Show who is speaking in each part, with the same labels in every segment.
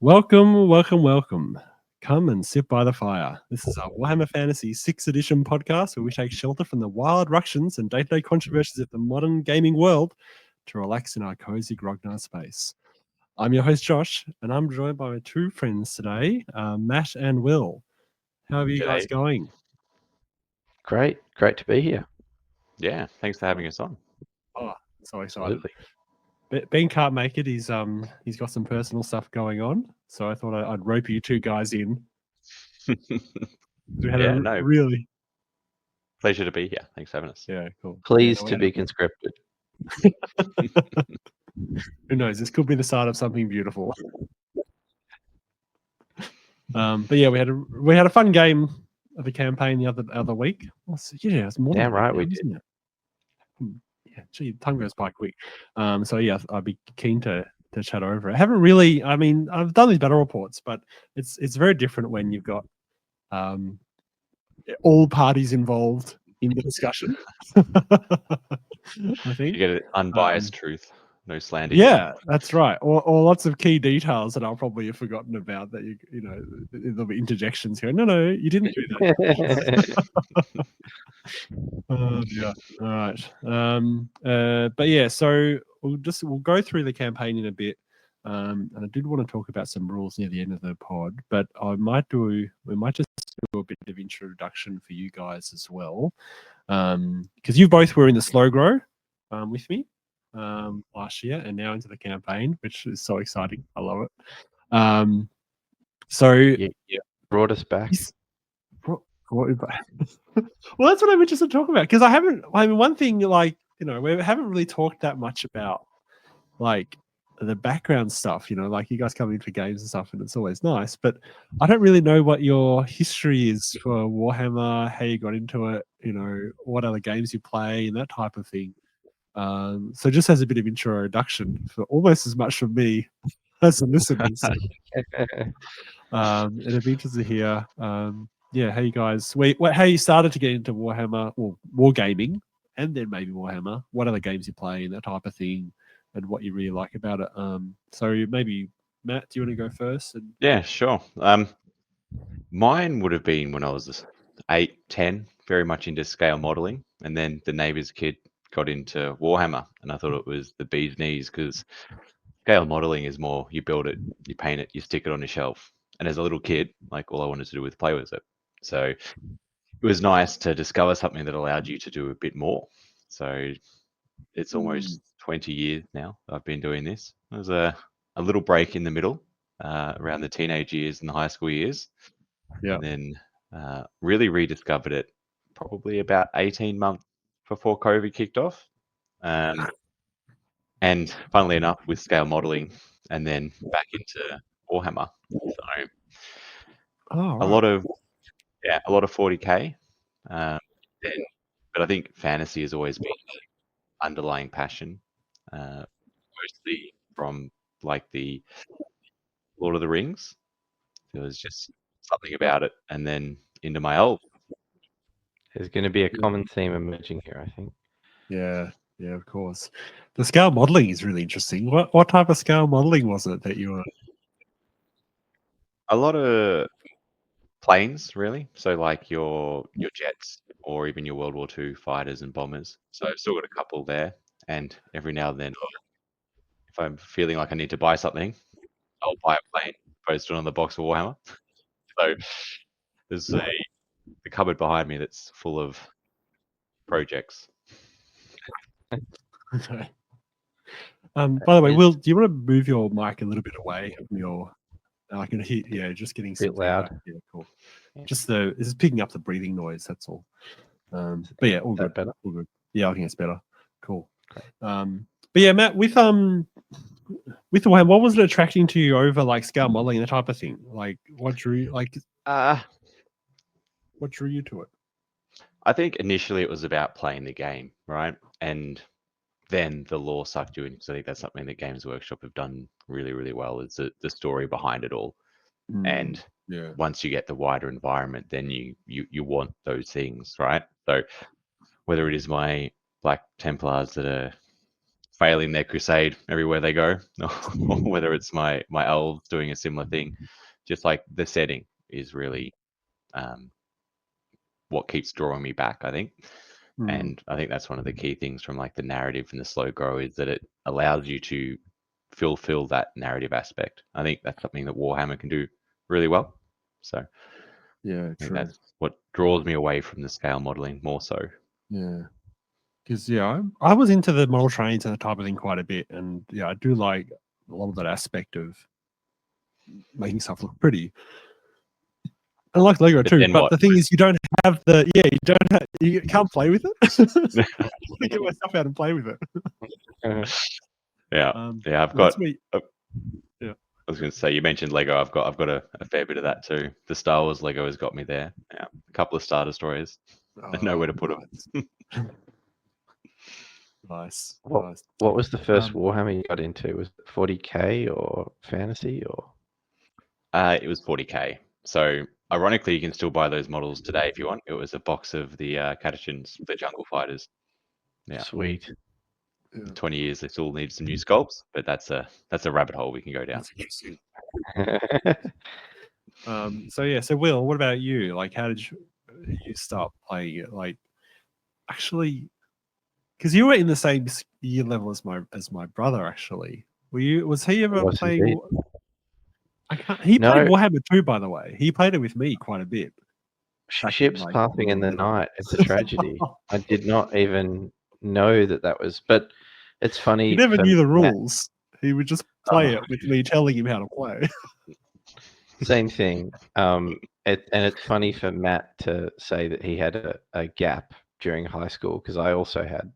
Speaker 1: Welcome, welcome, welcome. Come and sit by the fire. This is our Warhammer Fantasy 6th edition podcast where we take shelter from the wild ructions and day-to-day controversies of the modern gaming world to relax in our cozy grognard space. I'm your host, Josh, and I'm joined by my two friends today, Matt and Will. How are you guys going?
Speaker 2: Great to be here.
Speaker 3: Yeah, thanks for having us on.
Speaker 1: Oh, so excited. Ben can't make it. He's got some personal stuff going on, so I thought I'd rope you two guys in. We had really
Speaker 3: pleasure to be here. Thanks for having us.
Speaker 1: Yeah, cool.
Speaker 2: Pleased to be conscripted.
Speaker 1: Who knows? This could be the start of something beautiful. But yeah, we had a fun game of the campaign the other week. Yeah, it's more.
Speaker 2: Damn right we did.
Speaker 1: Yeah, gee, tongue goes by quick. So yeah, I'd be keen to chat over it. I haven't really. I mean, I've done these battle reports, but it's very different when you've got all parties involved in the discussion. I think
Speaker 3: you get an unbiased truth, no slander.
Speaker 1: Yeah, that's right. Or lots of key details that I'll probably have forgotten about. That you know, there'll be interjections here. No, you didn't do that. Yeah. All right. But yeah, so we'll go through the campaign in a bit. And I did want to talk about some rules near the end of the pod, but we might just do a bit of introduction for you guys as well, because you both were in the slow grow with me last year, and now into the campaign, which is so exciting. I love it. So
Speaker 2: yeah, brought us back.
Speaker 1: Well, that's what I'm interested to talk about, because I mean, one thing, like, you know, we haven't really talked that much about like the background stuff, you know, like you guys come in for games and stuff, and it's always nice, but I don't really know what your history is for Warhammer, how you got into it, you know, what other games you play and that type of thing. So just as a bit of introduction, for almost as much from me as the listeners. It'd be interesting to hear, how you guys, how you started to get into Warhammer or wargaming, and then maybe Warhammer, what other games you play and that type of thing, and what you really like about it. So maybe Matt, do you want to go first?
Speaker 3: Yeah, sure. Mine would have been when I was 8, 10, very much into scale modeling, and then the neighbor's kid got into Warhammer, and I thought it was the bee's knees, because scale modeling is more, you build it, you paint it, you stick it on your shelf. And as a little kid, like, all I wanted to do was play with it. So it was nice to discover something that allowed you to do a bit more. So it's almost 20 years now I've been doing this. There was a little break in the middle, around the teenage years and the high school years.
Speaker 1: Yeah.
Speaker 3: And then really rediscovered it probably about 18 months before COVID kicked off. And funnily enough, with scale modeling, and then back into Warhammer. So a lot of 40K. But I think fantasy has always been an underlying passion, mostly from like the Lord of the Rings. There was just something about it, and then into my elf.
Speaker 2: There's going to be a common theme emerging here, I think.
Speaker 1: Yeah, of course. The scale modeling is really interesting. What type of scale modeling was it that you were?
Speaker 3: A lot of planes, really. So like your jets, or even your World War II fighters and bombers. So I've still got a couple there, and every now and then, if I'm feeling like I need to buy something, I'll buy a plane, post it on the box of Warhammer. So there's the cupboard behind me that's full of projects.
Speaker 1: Okay. By the way, Will, do you want to move your mic a little bit away from your? I can hear, just getting
Speaker 2: a bit loud.
Speaker 1: Yeah, cool. Just this is picking up the breathing noise. That's all. But yeah, all good.
Speaker 2: Better?
Speaker 1: All good. Yeah, I think it's better. Cool. But yeah, Matt, with Warhammer, what was it attracting to you over like scale modeling and that type of thing? Like, what drew you to it?
Speaker 3: I think initially it was about playing the game, right? And then the lore sucked you in, because I think that's something that Games Workshop have done really, really well, is the story behind it all. And once you get the wider environment, then you want those things, right? So whether it is my Black Templars that are failing their crusade everywhere they go, or whether it's my elves doing a similar thing. Just like the setting is really what keeps drawing me back, I think. And I think that's one of the key things from like the narrative and the slow grow is that it allows you to fulfill that narrative aspect. I think that's something that Warhammer can do really well. So
Speaker 1: Yeah,
Speaker 3: I think
Speaker 1: true.
Speaker 3: that's what draws me away from the scale modeling more so.
Speaker 1: Yeah. Because I was into the model trains and the type of thing quite a bit, and yeah, I do like a lot of that aspect of making stuff look pretty. I like Lego
Speaker 3: But
Speaker 1: too,
Speaker 3: then
Speaker 1: but
Speaker 3: what?
Speaker 1: the thing is, you can't play with it. I want to get my stuff out and play with it.
Speaker 3: Yeah, yeah. I've
Speaker 1: that's
Speaker 3: got.
Speaker 1: me.
Speaker 3: I was going to say you mentioned Lego. I've got a fair bit of that too. The Star Wars Lego has got me there. Yeah, a couple of Star Destroyers. I know where to put them.
Speaker 1: Nice.
Speaker 2: What was the first Warhammer you got into? Was it 40k or Fantasy or?
Speaker 3: It was 40k. So ironically, you can still buy those models today if you want. It was a box of the Catachans, the Jungle Fighters. Yeah,
Speaker 2: Sweet.
Speaker 3: 20 years, they still need some new sculpts, but that's a rabbit hole we can go down.
Speaker 1: So Will, what about you? Like, how did you start playing it? Like, actually, because you were in the same year level as my brother. Actually, was he ever playing?
Speaker 2: Indeed.
Speaker 1: He played Warhammer 2, by the way. He played it with me quite a bit.
Speaker 2: Ships passing in the night. It's a tragedy. I did not even know that was. But it's funny.
Speaker 1: He never knew the rules. He would just play it with me telling him how to play.
Speaker 2: Same thing. And it's funny for Matt to say that he had a gap during high school because I also had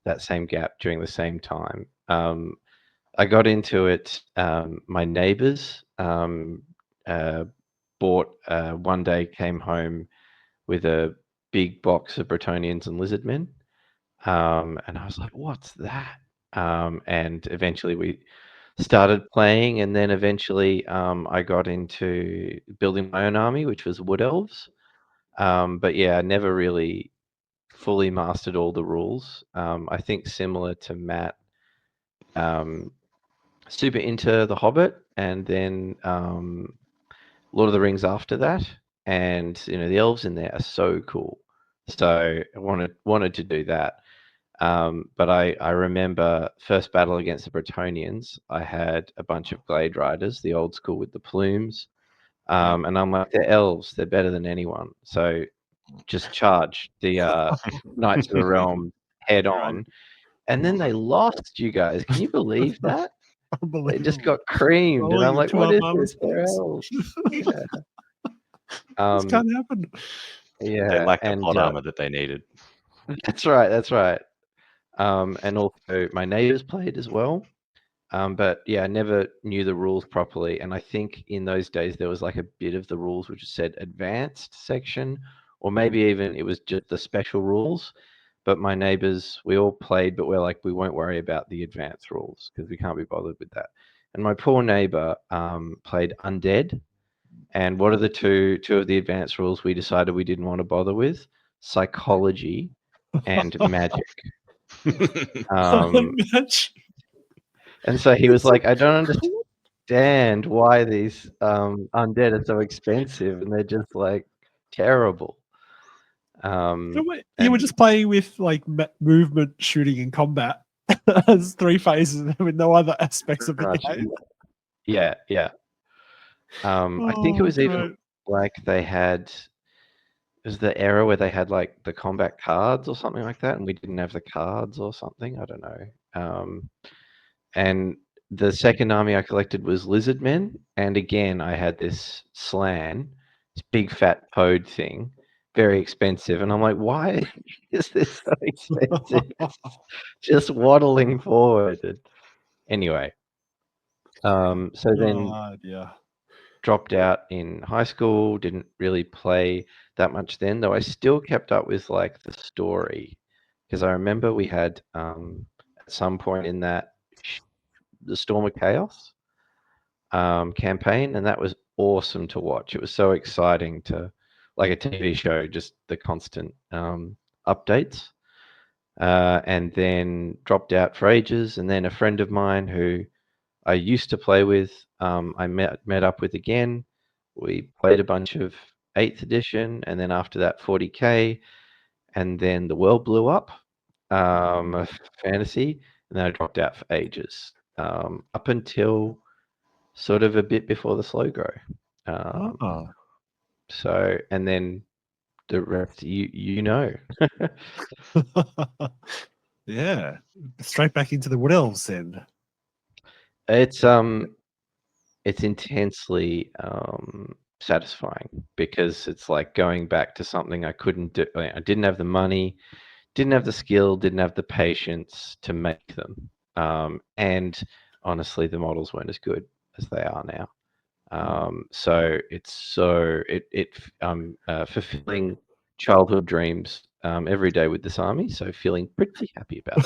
Speaker 2: that same gap during the same time. I got into it. My neighbors bought one day, came home with a big box of Bretonians and Lizardmen. And I was like, what's that? And eventually we started playing, and then eventually I got into building my own army, which was Wood Elves. But yeah, I never really fully mastered all the rules. I think similar to Matt, super into The Hobbit, and then Lord of the Rings after that. And the elves in there are so cool. So I wanted to do that. But I remember first battle against the Bretonians, I had a bunch of Glade Riders, the old school with the plumes. And I'm like, they're elves, they're better than anyone. So just charge the Knights of the Realm head on. And then they lost, you guys. Can you believe that? They just got creamed. And I'm like, what is this? They're elves. Yeah.
Speaker 1: This can't happen.
Speaker 2: Yeah.
Speaker 3: They lacked the plot armor that they needed.
Speaker 2: That's right. And also my neighbors played as well. But yeah, I never knew the rules properly. And I think in those days there was like a bit of the rules which said advanced section, or maybe even it was just the special rules. But my neighbors, we all played, but we're like, we won't worry about the advanced rules because we can't be bothered with that. And my poor neighbor played Undead. And what are the two of the advanced rules we decided we didn't want to bother with? Psychology and magic. And so he was like, I don't understand why these undead are so expensive, and they're just like terrible.
Speaker 1: You were just playing with like movement, shooting, and combat as 3 phases with no other aspects of the game.
Speaker 2: Yeah. I think it was even like they had. It was the era where they had like the combat cards or something like that, and we didn't have the cards or something. I don't know. And the second army I collected was Lizardmen, and again I had this Slan, this big fat toad thing, very expensive, and I'm like, why is this so expensive? Just waddling forward. Anyway, so then dropped out in high school, didn't really play that much then, though I still kept up with like the story, because I remember we had at some point in that the Storm of Chaos campaign, and that was awesome to watch. It was so exciting like a TV show, just the constant updates. and then dropped out for ages. And then a friend of mine who I used to play with, I met up with again. We played a bunch of 8th edition, and then after that 40k, and then the world blew up of fantasy, and then I dropped out for ages, up until sort of a bit before the slow grow. So, and then the rest, you know.
Speaker 1: Yeah, straight back into the Wood Elves then.
Speaker 2: It's intensely satisfying, because it's like going back to something I couldn't do. I didn't have the money, didn't have the skill, didn't have the patience to make them, and honestly, the models weren't as good as they are now. So it's fulfilling childhood dreams every day with this army. So feeling pretty happy about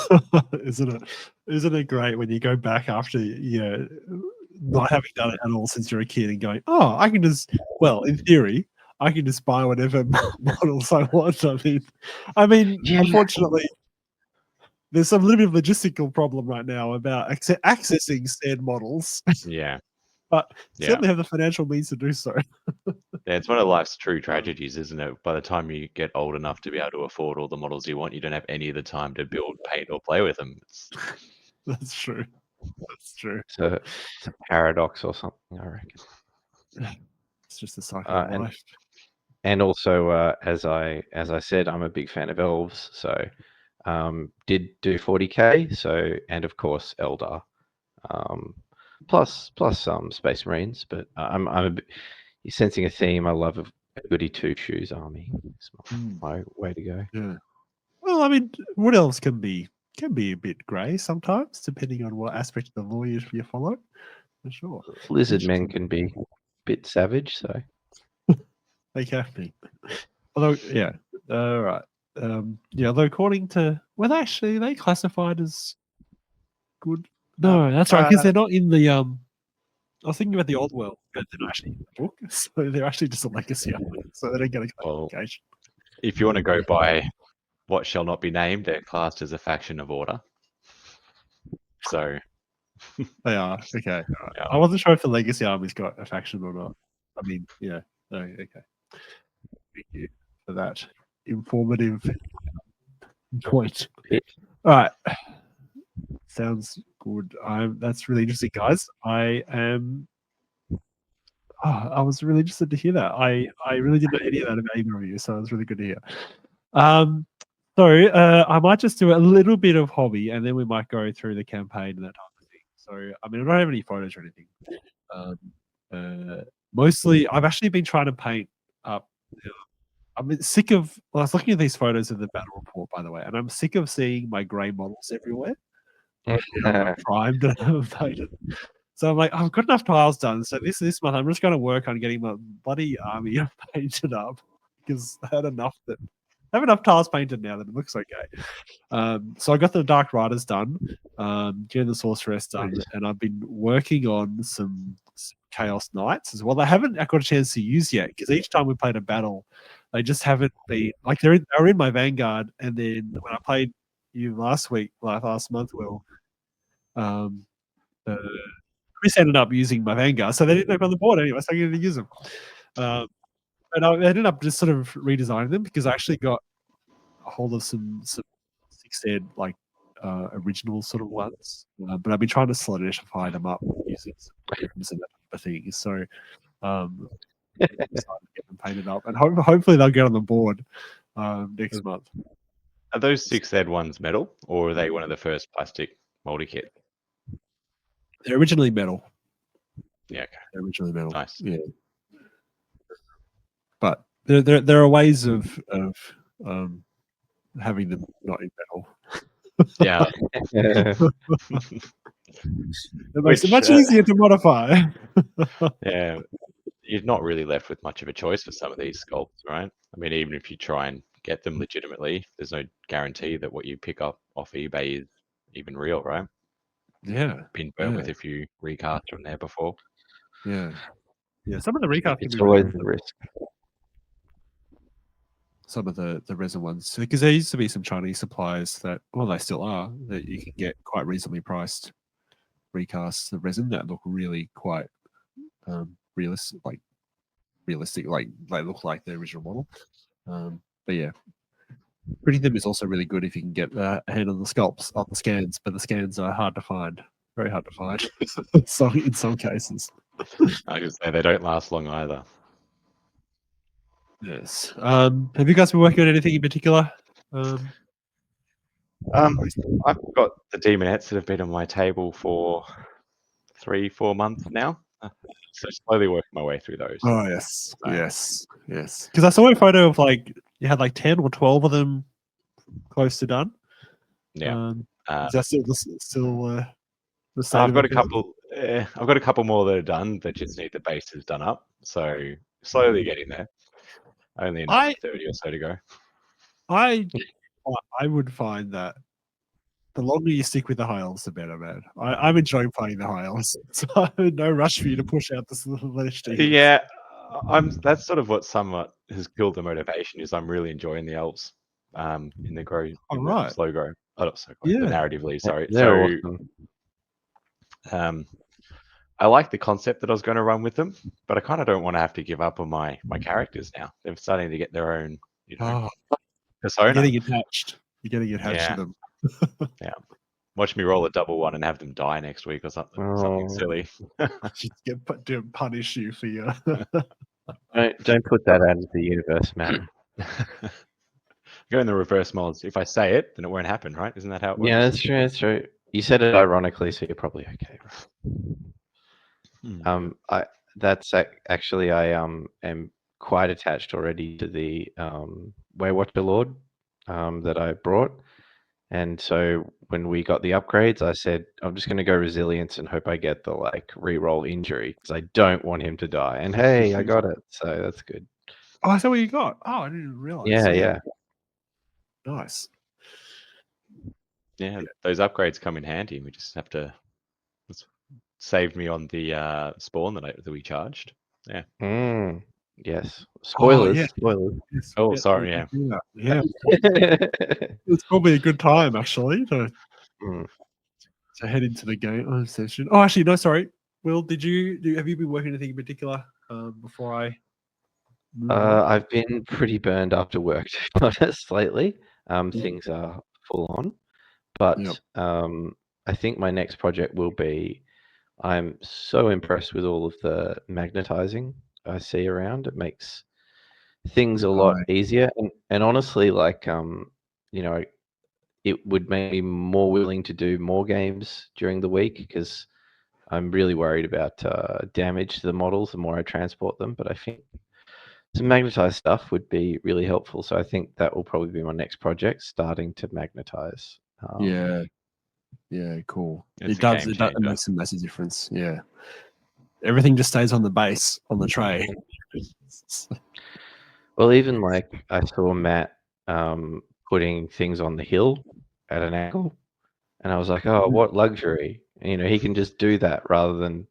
Speaker 2: it.
Speaker 1: Isn't it great when you go back after not having done it at all since you're a kid and going, oh, I can just, well, in theory, I can just buy whatever models I want. I mean, unfortunately, there's some little bit of logistical problem right now about accessing said models.
Speaker 3: Yeah.
Speaker 1: But certainly have the financial means to do so.
Speaker 3: Yeah, it's one of life's true tragedies, isn't it? By the time you get old enough to be able to afford all the models you want, you don't have any of the time to build, paint, or play with them.
Speaker 1: That's true. That's true.
Speaker 2: So it's a paradox or something, I reckon.
Speaker 1: It's just a cycle of life.
Speaker 2: And also, as I said, I'm a big fan of elves, so did do 40k. So, and of course Eldar, plus some Space Marines. But you're sensing a theme. I love a goody two shoes army. It's my way to go.
Speaker 1: Yeah. Well, I mean, Wood Elves can be a bit grey sometimes, depending on what aspect of the lore you follow. For sure.
Speaker 2: Lizard men can be a bit savage, so
Speaker 1: they can be. Although, yeah, right. Although according to they classified as good. No, that's right, because they're not in the I was thinking about the old world, but they're not actually in the book, so they're actually just a legacy army, so they don't get a classification.
Speaker 3: If you want to go by what shall not be named, they're classed as a faction of order. So
Speaker 1: they are okay. Right. Yeah. I wasn't sure if the legacy army's got a faction or not. I mean, yeah. No, okay. Thank you for that informative point. All right. Sounds good. That's really interesting, guys. I was really interested to hear that. I really didn't know any of that about either of you, so it was really good to hear. So I might just do a little bit of hobby, and then we might go through the campaign and that type of thing. So I mean, I don't have any photos or anything. Mostly, I've actually been trying to paint up. I'm sick of. Well, I was looking at these photos of the battle report, by the way, and I'm sick of seeing my grey models everywhere. Primed and painted. So I'm like, I've got enough tiles done. So this month, I'm just going to work on getting my bloody army painted up, because I had enough I have enough tiles painted now that it looks okay. So I got the Dark Riders done, getting the Sorceress done, and I've been working on some Chaos Knights as well. I haven't got a chance to use yet, because each time we played a battle, they just haven't been like they were in my Vanguard, and then when I played you last month, Will, Chris ended up using my Vanguard, so they didn't open on the board anyway, so I didn't use them. And I ended up just sort of redesigning them, because I actually got a hold of some 6th Ed like original sort of ones, but I've been trying to solidify them up using some items and that type of thing. So decided to get them painted up, and hopefully they'll get on the board next month.
Speaker 3: Are those 6th Ed ones metal, or are they one of the first plastic multi-kit?
Speaker 1: They're originally metal.
Speaker 3: Yeah, okay.
Speaker 1: They're originally metal.
Speaker 3: Nice.
Speaker 1: Yeah. But there are ways of having them not in metal.
Speaker 3: Yeah.
Speaker 1: It makes it much easier to modify.
Speaker 3: Yeah. You're not really left with much of a choice for some of these sculpts, right? I mean, even if you try and get them legitimately, there's no guarantee that what you pick up off eBay is even real, right?
Speaker 1: Yeah.
Speaker 3: Been burnt with a few recasts from there before.
Speaker 1: Yeah. Yeah. Some of the recasts
Speaker 2: it's always the risk.
Speaker 1: some of the resin ones, because there used to be some Chinese suppliers that, well, they still are, that you can get quite reasonably priced recasts of resin that look really quite realistic, like they look like the original model. But yeah, printing them is also really good if you can get a hand on the sculpts, on the scans, but the scans are hard to find, very hard to find. So in some cases,
Speaker 3: I just say they don't last long either.
Speaker 1: yes. Have you guys been working on anything in particular?
Speaker 3: I've got the demonettes that have been on my table for 3-4 months now. So slowly working my way through those.
Speaker 1: Oh yes, yes. Because I saw a photo of you had 10 or 12 of them close to done.
Speaker 3: Yeah.
Speaker 1: Is that still the state?
Speaker 3: I've got a couple. I've got a couple more that are done that just need the bases done up. So slowly getting there. Only another 30 or so to go.
Speaker 1: I would find that the longer you stick with the high elves, the better, man. I'm enjoying playing the high elves, so no rush for you to push out the Slaanesh demons.
Speaker 3: Yeah, that's sort of what somewhat has killed the motivation. Is I'm really enjoying the elves in the grow, the slow grow. Oh, not so the narratively. Sorry.
Speaker 2: They're
Speaker 3: So
Speaker 2: awesome.
Speaker 3: I like the concept that I was going to run with them, but I kind of don't want to have to give up on my characters now. They're starting to get their own, persona.
Speaker 1: You're getting attached. You're getting attached to them.
Speaker 3: Yeah. Watch me roll a double one and have them die next week or something silly.
Speaker 1: To punish you for your.
Speaker 2: Don't put that out into the universe, man.
Speaker 3: Go in the reverse mods. If I say it, then it won't happen, right? Isn't that how it works?
Speaker 2: Yeah, that's true. That's true. You said it ironically, so you're probably okay. Actually, I am quite attached already to the Waywatcher Lord that I brought, and so when we got the upgrades, I said I'm just going to go resilience and hope I get the reroll injury because I don't want him to die. And hey, I got it, so that's good.
Speaker 1: Oh, is that what you got? Oh, I didn't realize.
Speaker 2: Yeah.
Speaker 1: Nice.
Speaker 3: Yeah, those upgrades come in handy. We just have to. Saved me on the spawn that we charged. Yeah.
Speaker 2: Yes. Spoilers. Spoilers.
Speaker 1: Yes.
Speaker 3: Oh, sorry. Yeah.
Speaker 1: Yeah. It's probably a good time actually to head into the game session. Oh, actually, no. Sorry, Will. Have you been working anything in particular before I?
Speaker 2: I've been pretty burned after work, to be honest, lately. Things are full on, but I think my next project will be. I'm so impressed with all of the magnetizing I see around. It makes things a lot easier, and honestly, it would make me more willing to do more games during the week because I'm really worried about damage to the models the more I transport them. But I think some magnetized stuff would be really helpful. So I think that will probably be my next project, starting to magnetize.
Speaker 1: Yeah, cool. It makes a massive difference. Yeah. Everything just stays on the base, on the tray.
Speaker 2: Well, even I saw Matt putting things on the hill at an angle, and I was like, oh, what luxury. And, he can just do that rather than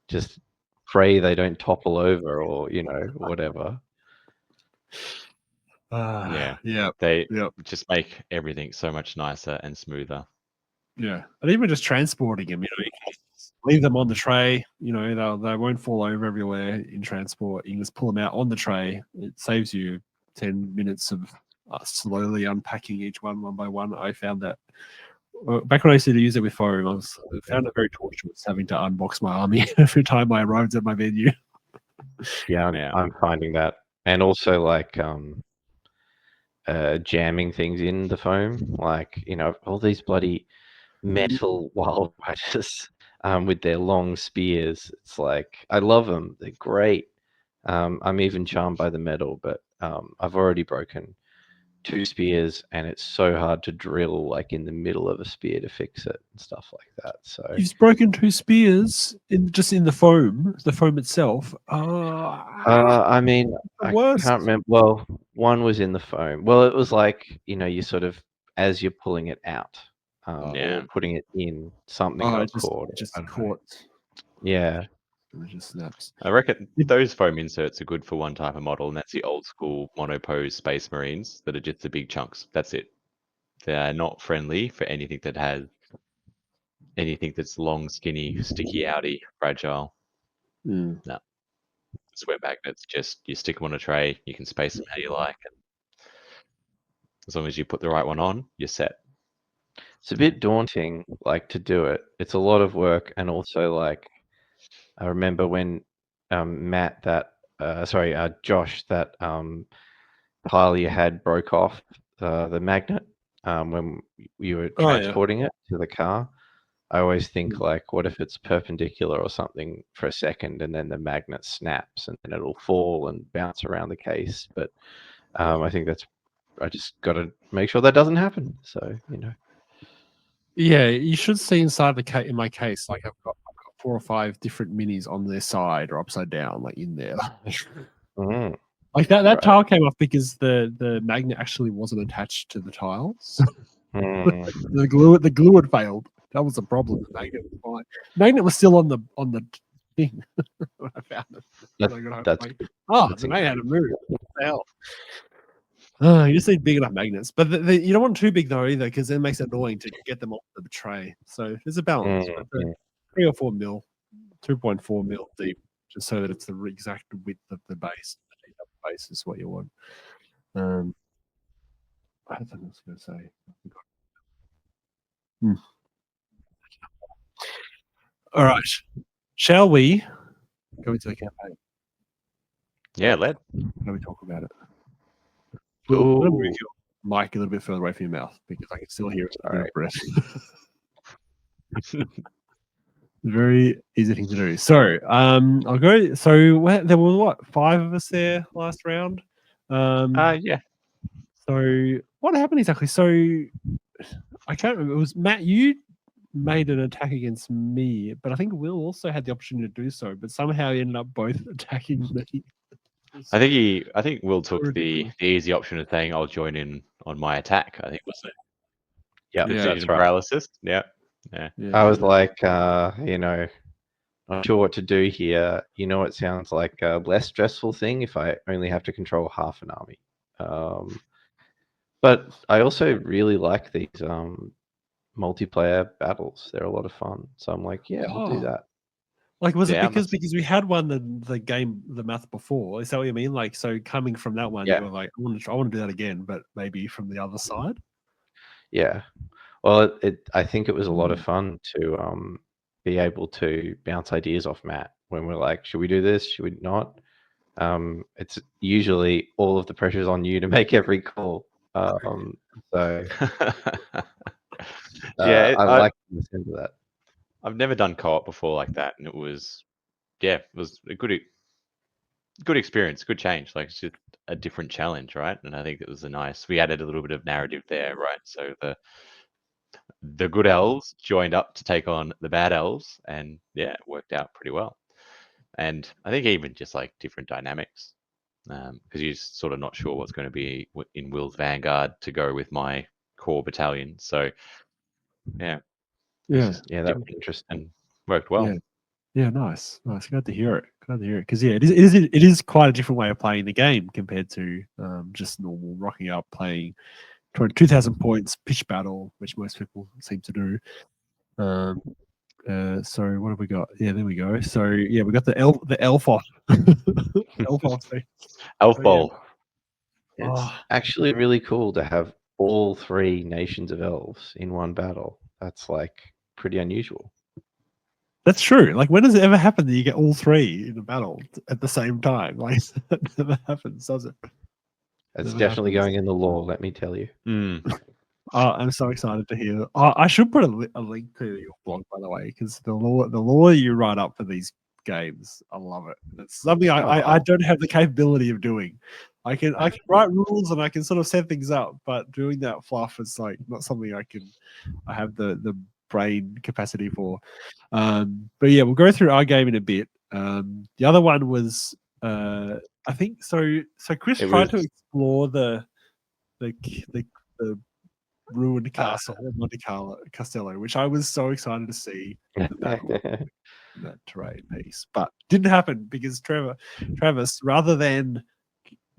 Speaker 2: just pray they don't topple over or, whatever.
Speaker 3: They just make everything so much nicer and smoother.
Speaker 1: Yeah, and even just transporting them, you can leave them on the tray. They won't fall over everywhere in transport. You can just pull them out on the tray. It saves you 10 minutes of slowly unpacking each one by one. I found that back when I used to use it with Forum, I found it very torturous having to unbox my army every time I arrived at my venue.
Speaker 2: Yeah, I'm finding that, and also jamming things in the foam, all these bloody metal wild riders with their long spears. It's I love them. They're great. I'm even charmed by the metal, but I've already broken 2 spears, and it's so hard to drill in the middle of a spear to fix it and stuff like that. So
Speaker 1: you've broken 2 spears in the foam itself.
Speaker 2: I mean, I can't remember. Well, one was in the foam. Well, it was you sort of as you're pulling it out. Or putting it in, something got caught.
Speaker 1: Just caught.
Speaker 2: Yeah.
Speaker 1: It just snaps.
Speaker 3: I reckon those foam inserts are good for one type of model, and that's the old school monopose Space Marines that are just the big chunks. That's it. They are not friendly for anything that has anything that's long, skinny, sticky, outy, fragile.
Speaker 1: Mm.
Speaker 3: No. Square magnets, just you stick them on a tray, you can space them how you like, and as long as you put the right one on, you're set.
Speaker 2: It's a bit daunting, like, to do it. It's a lot of work, and also, like, I remember when Josh, that pile you had broke off the magnet when you were transporting it to the car. I always think, like, what if it's perpendicular or something for a second, and then the magnet snaps, and then it'll fall and bounce around the case. But I think I just got to make sure that doesn't happen. So,
Speaker 1: Yeah, you should see inside the case. In my case, like I've got 4 or 5 different minis on their side or upside down, like in there. Like that
Speaker 2: Right.
Speaker 1: tile came off because the magnet actually wasn't attached to the tiles. The glue had failed. That was the problem. The magnet was fine. Magnet was still on the thing when I found it.
Speaker 2: That's
Speaker 1: the magnet had to move. What the hell? You just need big enough magnets, but you don't want too big though either, because it makes it annoying to get them off the tray. So there's a balance. 3 or 4 mil, 2.4 mil deep, just so that it's the exact width of the base. The base is what you want. I don't think I was going to say. All right, shall we go into the campaign?
Speaker 3: Yeah, let.
Speaker 1: Let me talk about it. We'll move your mic a little bit further away from your mouth because I can still hear it. All right, breath. Very easy thing to do. So, I'll go. So, there were what, 5 of us there last round?
Speaker 3: Yeah.
Speaker 1: So, what happened exactly? So, I can't remember. It was Matt. You made an attack against me, but I think Will also had the opportunity to do so. But somehow he ended up both attacking me.
Speaker 3: I think Will took the easy option of saying I'll join in on my attack. I think was it.
Speaker 2: Yeah,
Speaker 3: decision paralysis. Yeah.
Speaker 2: I was like, not sure what to do here. It sounds like a less stressful thing if I only have to control half an army. But I also really like these multiplayer battles. They're a lot of fun. So I'm like, yeah, I'll do that.
Speaker 1: Like, was it because we had won the math before? Is that what you mean? Like, so coming from that one, you were like, I want to do that again, but maybe from the other side.
Speaker 2: Yeah. Well, I think it was a lot of fun to be able to bounce ideas off Matt when we're like, should we do this? Should we not? It's usually all of the pressure is on you to make every call. So
Speaker 3: yeah,
Speaker 2: I like to listen to that.
Speaker 3: I've never done co-op before like that, and it was a good experience, good change. Like, it's just a different challenge, right? And I think it was we added a little bit of narrative there, right? So the good elves joined up to take on the bad elves, and it worked out pretty well. And I think even just like different dynamics, because you're sort of not sure what's going to be in Will's vanguard to go with my core battalion. So
Speaker 2: that was interesting
Speaker 3: and worked well.
Speaker 1: Yeah, nice. Glad to hear it. Because it is quite a different way of playing the game compared to just normal rocking up playing 2,000 points pitch battle, which most people seem to do. So what have we got? Yeah, there we go. So we got the elf off. Elf off.
Speaker 3: Elf bowl.
Speaker 2: It's actually really cool to have all 3 nations of elves in one battle. That's like pretty unusual.
Speaker 1: That's true. Like, when does it ever happen that you get all 3 in a battle at the same time? Like, that never happens, does it?
Speaker 2: It's definitely going in the lore, let me tell you.
Speaker 1: I'm so excited to hear. I should put a link to your blog, by the way, because the lore you write up for these games, I love it. It's something I don't have the capability of doing. I can write rules and I can sort of set things up, but doing that fluff is like not something I have the brain capacity for. But yeah, we'll go through our game in a bit. The other one was I think so. Chris tried to explore the ruined castle in Monte Castello, which I was so excited to see in the battle in that terrain piece, but didn't happen because Travis, rather than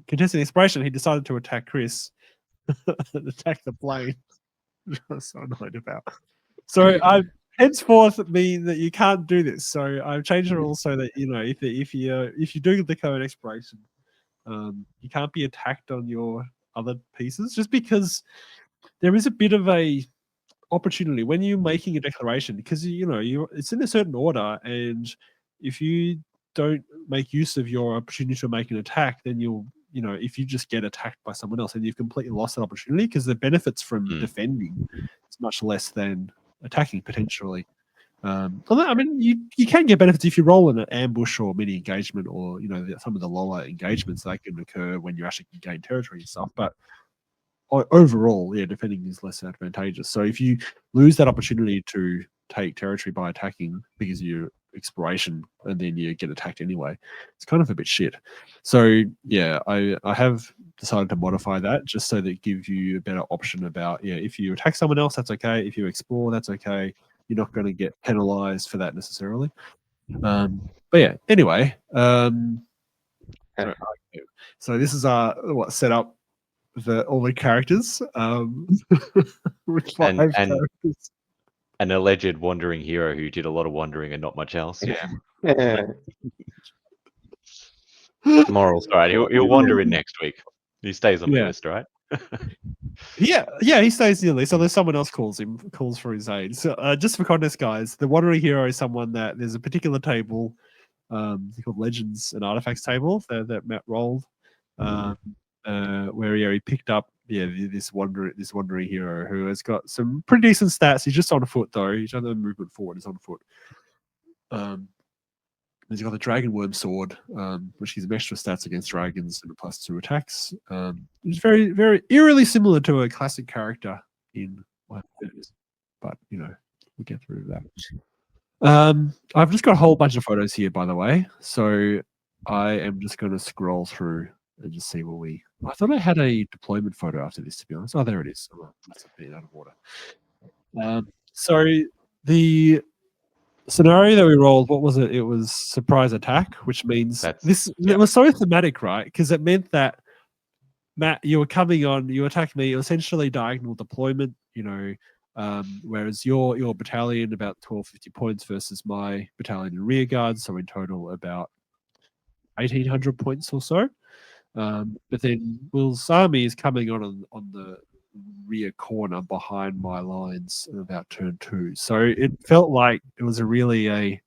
Speaker 1: contesting inspiration, he decided to attack Chris and attack the plane, which I was so annoyed about. So I henceforth mean that you can't do this. So I've changed the rules so that if you do the code expiration, you can't be attacked on your other pieces, just because there is a bit of a opportunity when you're making a declaration, because it's in a certain order, and if you don't make use of your opportunity to make an attack, then if you just get attacked by someone else, and you've completely lost that opportunity, because the benefits from defending is much less than attacking potentially. Although, I mean, you can get benefits if you roll in an ambush or mini engagement, or some of the lower engagements that can occur when you actually gain territory and stuff. But overall, defending is less advantageous. So if you lose that opportunity to take territory by attacking because of your exploration, and then you get attacked anyway, it's kind of a bit shit. So yeah, I have decided to modify that just so that it gives you a better option about if you attack someone else, that's okay. If you explore, that's okay. You're not going to get penalized for that necessarily. But yeah, anyway, so this is what set up all the characters with 5 characters.
Speaker 3: An alleged wandering hero who did a lot of wandering and not much else. Yeah.
Speaker 2: Morals.
Speaker 3: All right, he'll wander in next week. He stays on the list, right?
Speaker 1: Yeah, he stays nearly. So there's someone else calls for his aid. So just for context, guys, the wandering hero is someone that there's a particular table, called Legends and Artifacts table that Matt rolled, where he picked up this wandering hero who has got some pretty decent stats. He's just on foot though. He's on the movement forward. He's on foot. He's got the Dragon Worm Sword, which gives him extra stats against dragons and a +2 attacks. It's very, very eerily similar to a classic character in Warhammer Fantasy, but we'll get through that. I've just got a whole bunch of photos here, by the way, so I am just going to scroll through and just see what I thought I had a deployment photo after this, to be honest. Oh, there it is. Oh, that's a bit out of order. So the scenario that we rolled, what was it? It was surprise attack, which means it was so thematic, right? Because it meant that Matt, you were coming on, you attacked me, essentially diagonal deployment, whereas your battalion about 1250 points versus my battalion in rear guard, so in total about 1800 points or so. But then Will's army is coming on the rear corner behind my lines about turn 2. So it felt like it was a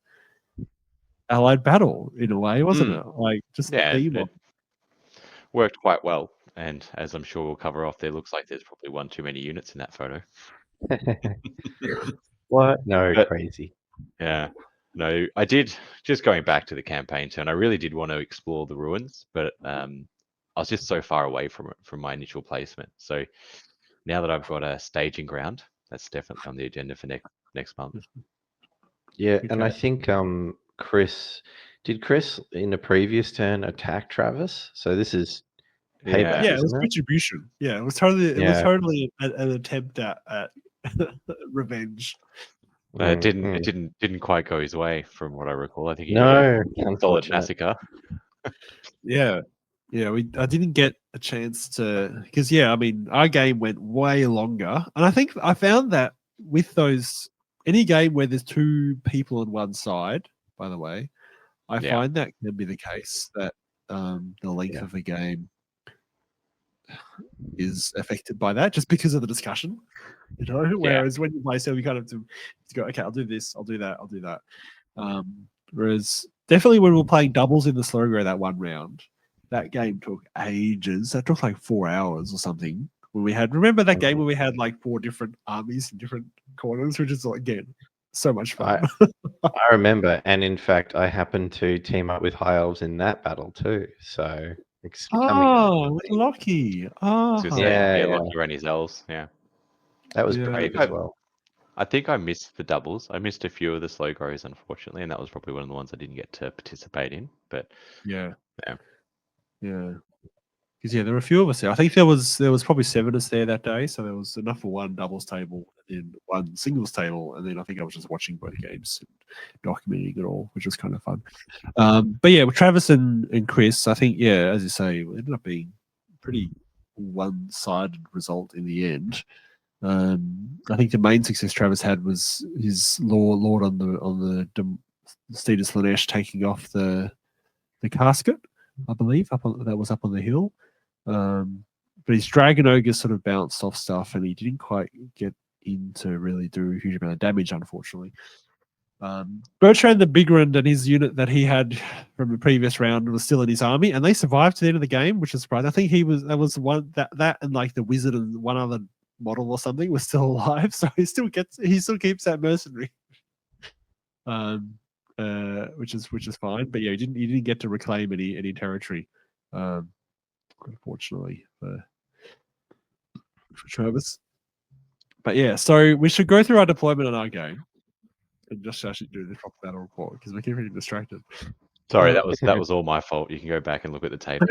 Speaker 1: allied battle in a way, wasn't it? Like just the theme
Speaker 3: it worked quite well. And as I'm sure we'll cover off, there looks like there's probably one too many units in that photo.
Speaker 2: What? No, crazy.
Speaker 3: Yeah. No, I did, just going back to the campaign turn, I really did want to explore the ruins, but I was just so far away from my initial placement. So now that I've got a staging ground, that's definitely on the agenda for next month.
Speaker 2: Yeah, and I think Chris in the previous turn attack Travis? So this is payback.
Speaker 1: Yeah, it was retribution. Yeah, it was totally an attempt at revenge.
Speaker 3: It didn't quite go his way from what I recall. I think he
Speaker 2: solid
Speaker 3: massacre.
Speaker 1: I didn't get a chance to, because I mean our game went way longer, and I think I found that with any game where there's 2 people on one side, by the way, I find that can be the case, that the length of the game is affected by that, just because of the discussion, whereas when you play so you kind of have to go, okay, I'll do this, I'll do that, I'll do that. Whereas definitely when we're playing doubles in the slow grow that one round, that game took ages. That took like 4 hours or something. When we had, remember that game where we had like 4 different armies in different corners, which is again so much fun.
Speaker 2: I remember, and in fact, I happened to team up with High Elves in that battle too. So
Speaker 1: lucky.
Speaker 3: Lucky ran his elves. Yeah,
Speaker 2: that was brave as well.
Speaker 3: I think I missed the doubles. I missed a few of the slow grows, unfortunately, and that was probably one of the ones I didn't get to participate in. But
Speaker 1: yeah. Because there were a few of us there. I think there was probably 7 of us there that day, so there was enough for one doubles table and then one singles table, and then I think I was just watching both games and documenting it all, which was kind of fun. But yeah, with Travis and Chris, I think as you say, it ended up being pretty one-sided result in the end. I think the main success Travis had was his Lord on the Steedus Slanesh taking off the casket, I believe, that was up on the hill. But his Dragon Ogre sort of bounced off stuff, and he didn't quite get in to really do a huge amount of damage, unfortunately. Bertrand the Bigrand and his unit that he had from the previous round was still in his army, and they survived to the end of the game, which is surprising. I think that was one that and like the wizard and one other model or something was still alive, so he still keeps that mercenary. Which is fine, but he didn't get to reclaim any territory, unfortunately for Travis. But yeah, so we should go through our deployment on our game and just actually do the proper battle report because we keep getting distracted.
Speaker 3: Sorry, that was all my fault. You can go back and look at the tape.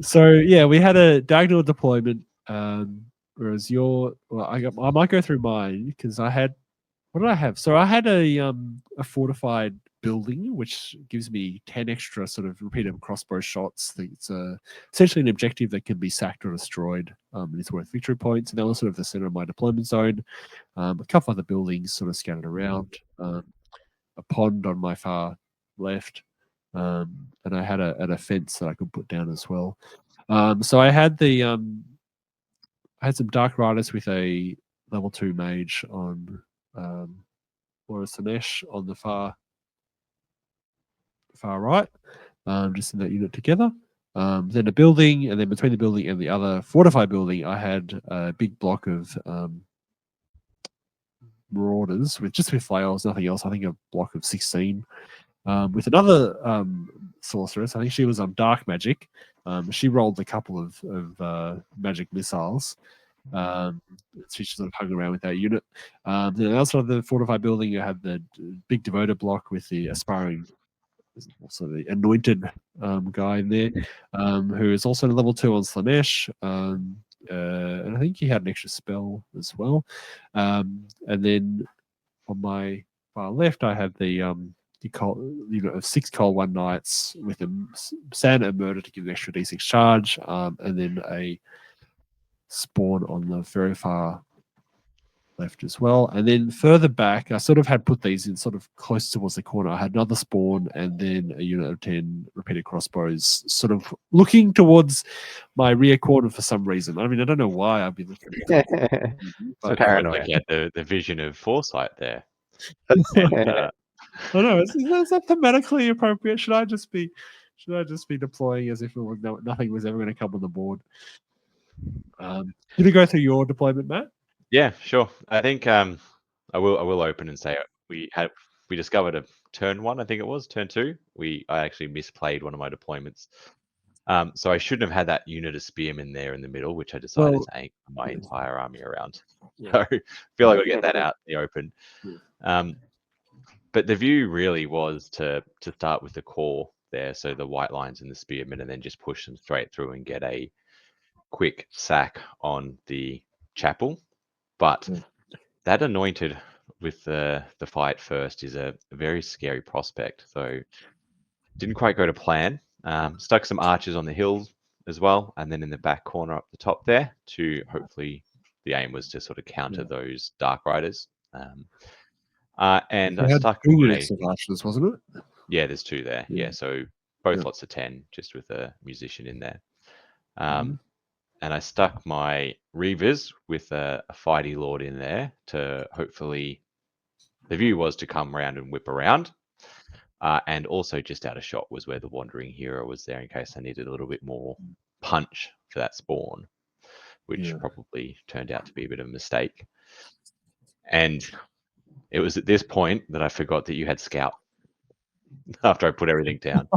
Speaker 1: So yeah, we had a diagonal deployment. Whereas I might go through mine because I had. What did I have? So I had a fortified building, which gives me 10 extra sort of repeated crossbow shots. It's essentially an objective that can be sacked or destroyed. And it's worth victory points. And that was sort of the center of my deployment zone. A couple other buildings sort of scattered around. A pond on my far left. And I had a fence that I could put down as well. So I had I had some Dark Riders with a level 2 mage on or a Slanesh on the far right, just in that unit together. Then a building, and then between the building and the other fortified building, I had a big block of marauders with flails, nothing else. I think a block of 16. With another sorceress, I think she was on dark magic. She rolled a couple of magic missiles. She sort of hung around with that unit. Then outside the fortified building, you had the big devoter block with the aspiring, also the anointed guy in there, who is also level 2 on Slanesh. And I think he had an extra spell as well. And then on my far left, I had the of 6 Cold One Knights with a Sand and Murder to give an extra D6 charge, and then a spawn on the very far left as well. And then further back, I sort of had put these in sort of close towards the corner. I had another spawn and then a unit of 10 repeated crossbows sort of looking towards my rear corner for some reason. I mean, I don't know why I'd be looking at it.
Speaker 3: But paranoid. Like you had the vision of foresight there.
Speaker 1: I don't know. Is that thematically appropriate? Should I just be deploying as if nothing was ever going to come on the board? Did we go through your deployment, Matt?
Speaker 3: Yeah, sure. I think I will open and say we discovered a turn 1, I think it was turn 2. I actually misplayed one of my deployments. So I shouldn't have had that unit of spearmen there in the middle, which I decided to anchor my entire army around. Yeah. So I feel like I'll get that out in the open. Yeah. But the view really was to start with the core there, so the white lines and the spearmen, and then just push them straight through and get a quick sack on the chapel. But that anointed with the fight first is a very scary prospect. So didn't quite go to plan. Stuck some archers on the hill as well, and then in the back corner up the top there to hopefully the aim was to sort of counter those Dark Riders. And I stuck
Speaker 1: 2 units of archers, wasn't it?
Speaker 3: Yeah, there's 2 there. Yeah, so both lots of 10, just with a musician in there. And I stuck my Reavers with a fighty lord in there to hopefully, the view was to come around and whip around. And also just out of shot was where the Wandering Hero was there in case I needed a little bit more punch for that spawn, which probably turned out to be a bit of a mistake. And it was at this point that I forgot that you had Scout after I put everything down.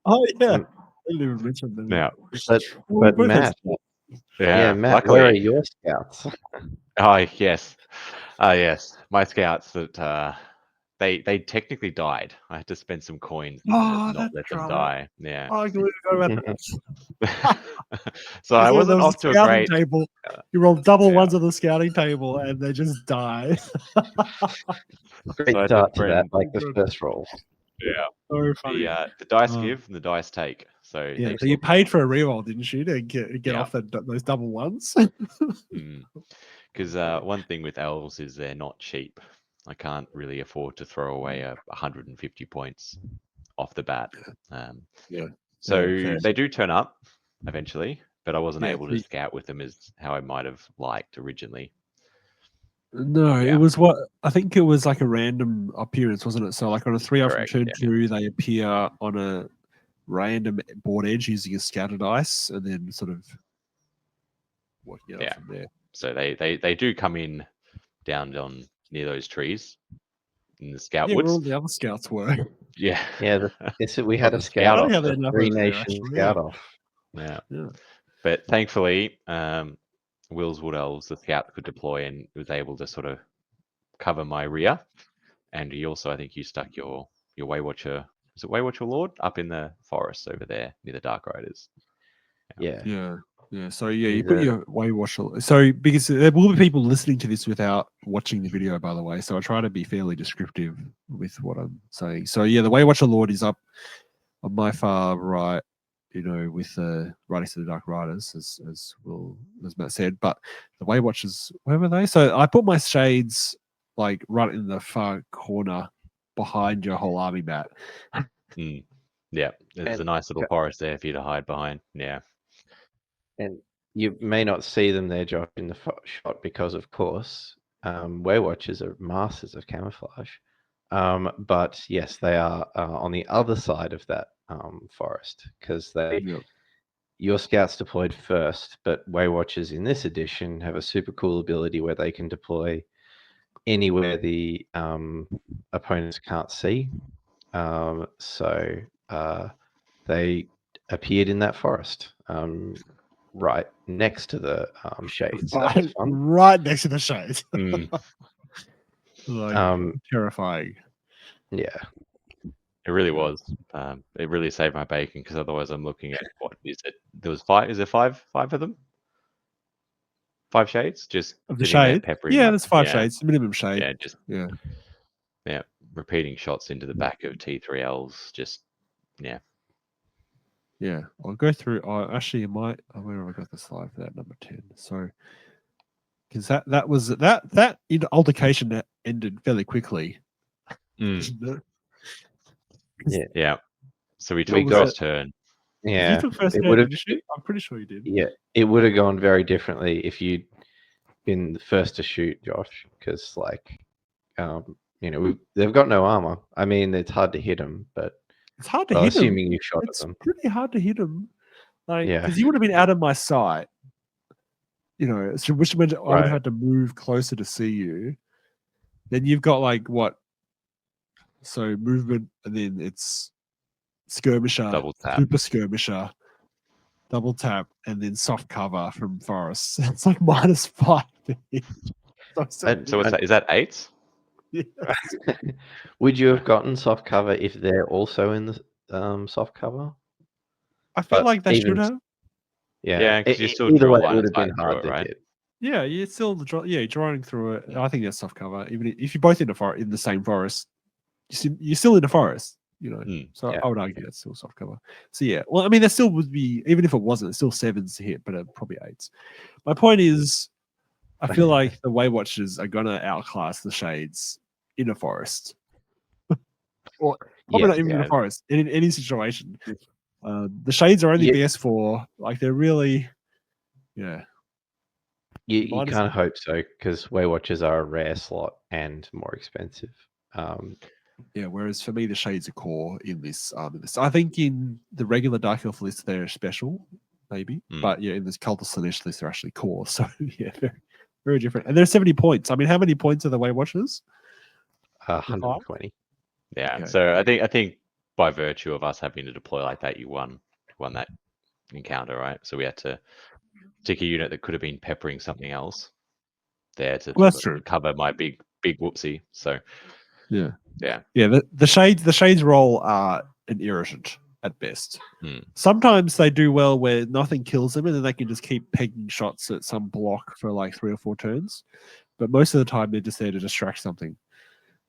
Speaker 1: Oh, yeah. I didn't even mention that.
Speaker 2: Now, but Matt, Matt, luckily, where are your scouts?
Speaker 3: Oh, yes. Yes. My scouts that they technically died. I had to spend some coins to
Speaker 1: Oh,
Speaker 3: not
Speaker 1: that's
Speaker 3: let them
Speaker 1: right.
Speaker 3: die. Yeah.
Speaker 1: Oh, I completely forgot about that.
Speaker 3: So I
Speaker 1: There
Speaker 3: wasn't
Speaker 1: was
Speaker 3: off
Speaker 1: a
Speaker 3: to a
Speaker 1: scouting
Speaker 3: great.
Speaker 1: table. You roll double
Speaker 3: Yeah.
Speaker 1: ones on the scouting table, and they just die.
Speaker 2: Great
Speaker 3: So I had to
Speaker 2: start to that,
Speaker 3: spend
Speaker 2: like the
Speaker 1: Good.
Speaker 2: first rolls.
Speaker 1: So funny.
Speaker 3: the dice
Speaker 1: Oh.
Speaker 3: give and the dice take. So
Speaker 1: Yeah,
Speaker 3: they
Speaker 1: so you paid for a reroll, didn't you, to get
Speaker 3: Yeah.
Speaker 1: off those double ones?
Speaker 3: Because one thing with elves is they're not cheap. I can't really afford to throw away 150 points off the bat.
Speaker 1: Yeah.
Speaker 3: So
Speaker 1: Yeah, fair.
Speaker 3: they do turn up eventually, but I wasn't
Speaker 1: Yeah,
Speaker 3: able to scout with them as how I might have liked originally.
Speaker 1: No,
Speaker 3: Yeah.
Speaker 1: it was what I think it was like a random appearance, wasn't it? So like on a 3 from
Speaker 3: Correct,
Speaker 1: turn
Speaker 3: yeah.
Speaker 1: 2, they appear on a random board edge using a scattered dice, and then sort of working out
Speaker 3: Yeah.
Speaker 1: from there.
Speaker 3: So they do come in down on near those trees in the scout
Speaker 1: Yeah, where all
Speaker 3: woods.
Speaker 1: the other scouts were.
Speaker 3: Yeah.
Speaker 2: Yeah, we had
Speaker 3: the
Speaker 2: a scout
Speaker 3: scout
Speaker 2: off,
Speaker 1: Funny how they
Speaker 2: a
Speaker 1: end up
Speaker 2: 3
Speaker 1: over there,
Speaker 2: nation
Speaker 1: actually,
Speaker 2: scout
Speaker 1: yeah.
Speaker 2: off.
Speaker 3: Yeah.
Speaker 1: Yeah.
Speaker 3: But thankfully, Will's Wood Elves, the scout could deploy and was able to sort of cover my rear. And he also, I think you stuck your Waywatcher, is it Waywatcher Lord? Up in the forest over there near the Dark Riders.
Speaker 2: Yeah.
Speaker 1: Yeah. So yeah, you
Speaker 2: He's
Speaker 1: put
Speaker 2: a-
Speaker 1: your Waywatcher. So because there will be people listening to this without watching the video, by the way. So I try to be fairly descriptive with what I'm saying. So yeah, the Waywatcher Lord is up on my far right, with right next to the Dark Riders, as Matt said. But the Waywatchers, where were they? So I put my shades like right in the far corner behind your whole army, Matt.
Speaker 3: Yeah, there's a nice little forest there for you to hide behind. Yeah.
Speaker 2: And you may not see them there, Josh, in the shot because, of course, Waywatchers are masters of camouflage. But yes, they are on the other side of that forest because your scouts deployed first, but Waywatchers in this edition have a super cool ability where they can deploy anywhere the opponents can't see. So they appeared in that forest. Right next to the shades. That was fun.
Speaker 1: Right next to the shades.
Speaker 3: Mm.
Speaker 1: Terrifying.
Speaker 2: Yeah.
Speaker 3: It really was. It really saved my bacon because otherwise I'm looking at what is it? There was 5. Is there five of them? 5 shades? Just
Speaker 1: Of the
Speaker 3: sitting there
Speaker 1: shade?
Speaker 3: peppering.
Speaker 1: Yeah,
Speaker 3: up.
Speaker 1: there's 5 shades, minimum shade.
Speaker 3: Yeah, just
Speaker 1: yeah.
Speaker 3: repeating shots into the back of T3Ls. Just
Speaker 1: Yeah, I'll go through. Actually, where have I got the slide for that number 10? So, because that was that altercation that ended fairly quickly.
Speaker 3: Yeah. So we took first turn.
Speaker 2: Yeah,
Speaker 1: you took first turn, didn't you? I'm pretty sure you did.
Speaker 2: Yeah, it would have gone very differently if you'd been the first to shoot, Josh, because they've got no armor. I mean, it's hard to hit them, but
Speaker 1: it's hard to hit them.
Speaker 2: Assuming you shot
Speaker 1: it's
Speaker 2: at them,
Speaker 1: pretty hard to hit them. Like,
Speaker 2: Yeah.
Speaker 1: because you would have been out of my sight. So which meant I would have had to move closer to see you. Then you've got like what? So movement, and then it's skirmisher,
Speaker 3: Double tap.
Speaker 1: super skirmisher, double tap, and then soft cover from forests. It's like -5.
Speaker 3: So is that 8?
Speaker 1: Yeah.
Speaker 2: Would you have gotten soft cover if they're also in the soft cover?
Speaker 1: I feel
Speaker 2: But
Speaker 1: like they
Speaker 2: even-
Speaker 1: should have.
Speaker 3: Yeah, because you still
Speaker 2: either
Speaker 3: draw
Speaker 2: way, it
Speaker 3: line
Speaker 2: would
Speaker 3: of
Speaker 2: have been
Speaker 3: sight through
Speaker 2: hard
Speaker 3: it,
Speaker 2: to
Speaker 3: right?
Speaker 2: hit.
Speaker 1: Yeah, you're still drawing through it. I think that's soft cover. Even if you're both in the same forest, you're still in the forest. So
Speaker 2: yeah.
Speaker 1: I would argue that's still soft cover. So yeah, well, I mean, there still would be, even if it wasn't, it's still 7s to hit, but probably 8s. My point is, I feel like the Waywatchers are gonna outclass the Shades in a forest, or probably not even in a forest, in any situation. The Shades are only BS4. Like they're really,
Speaker 2: You kind of hope so because Waywatchers are a rare slot and more expensive.
Speaker 1: Whereas for me, the Shades are core in this. I think in the regular Dark Elf list, they're special, maybe. But in this Cult of Slaanesh list, they're actually core. So yeah, very, very different. And there's 70 points. I mean, how many points are the Waywatchers?
Speaker 2: 120.
Speaker 3: Yeah.
Speaker 1: Okay.
Speaker 3: So I think by virtue of us having to deploy like that, you won that encounter, right? So we had to stick a unit that could have been peppering something else there to
Speaker 1: Well, that's true.
Speaker 3: cover my big whoopsie. So
Speaker 1: Yeah.
Speaker 3: Yeah.
Speaker 1: Yeah. The shades roll are an irritant at best.
Speaker 3: Hmm.
Speaker 1: Sometimes they do well where nothing kills them, and then they can just keep pegging shots at some block for like 3 or 4 turns. But most of the time, they're just there to distract something.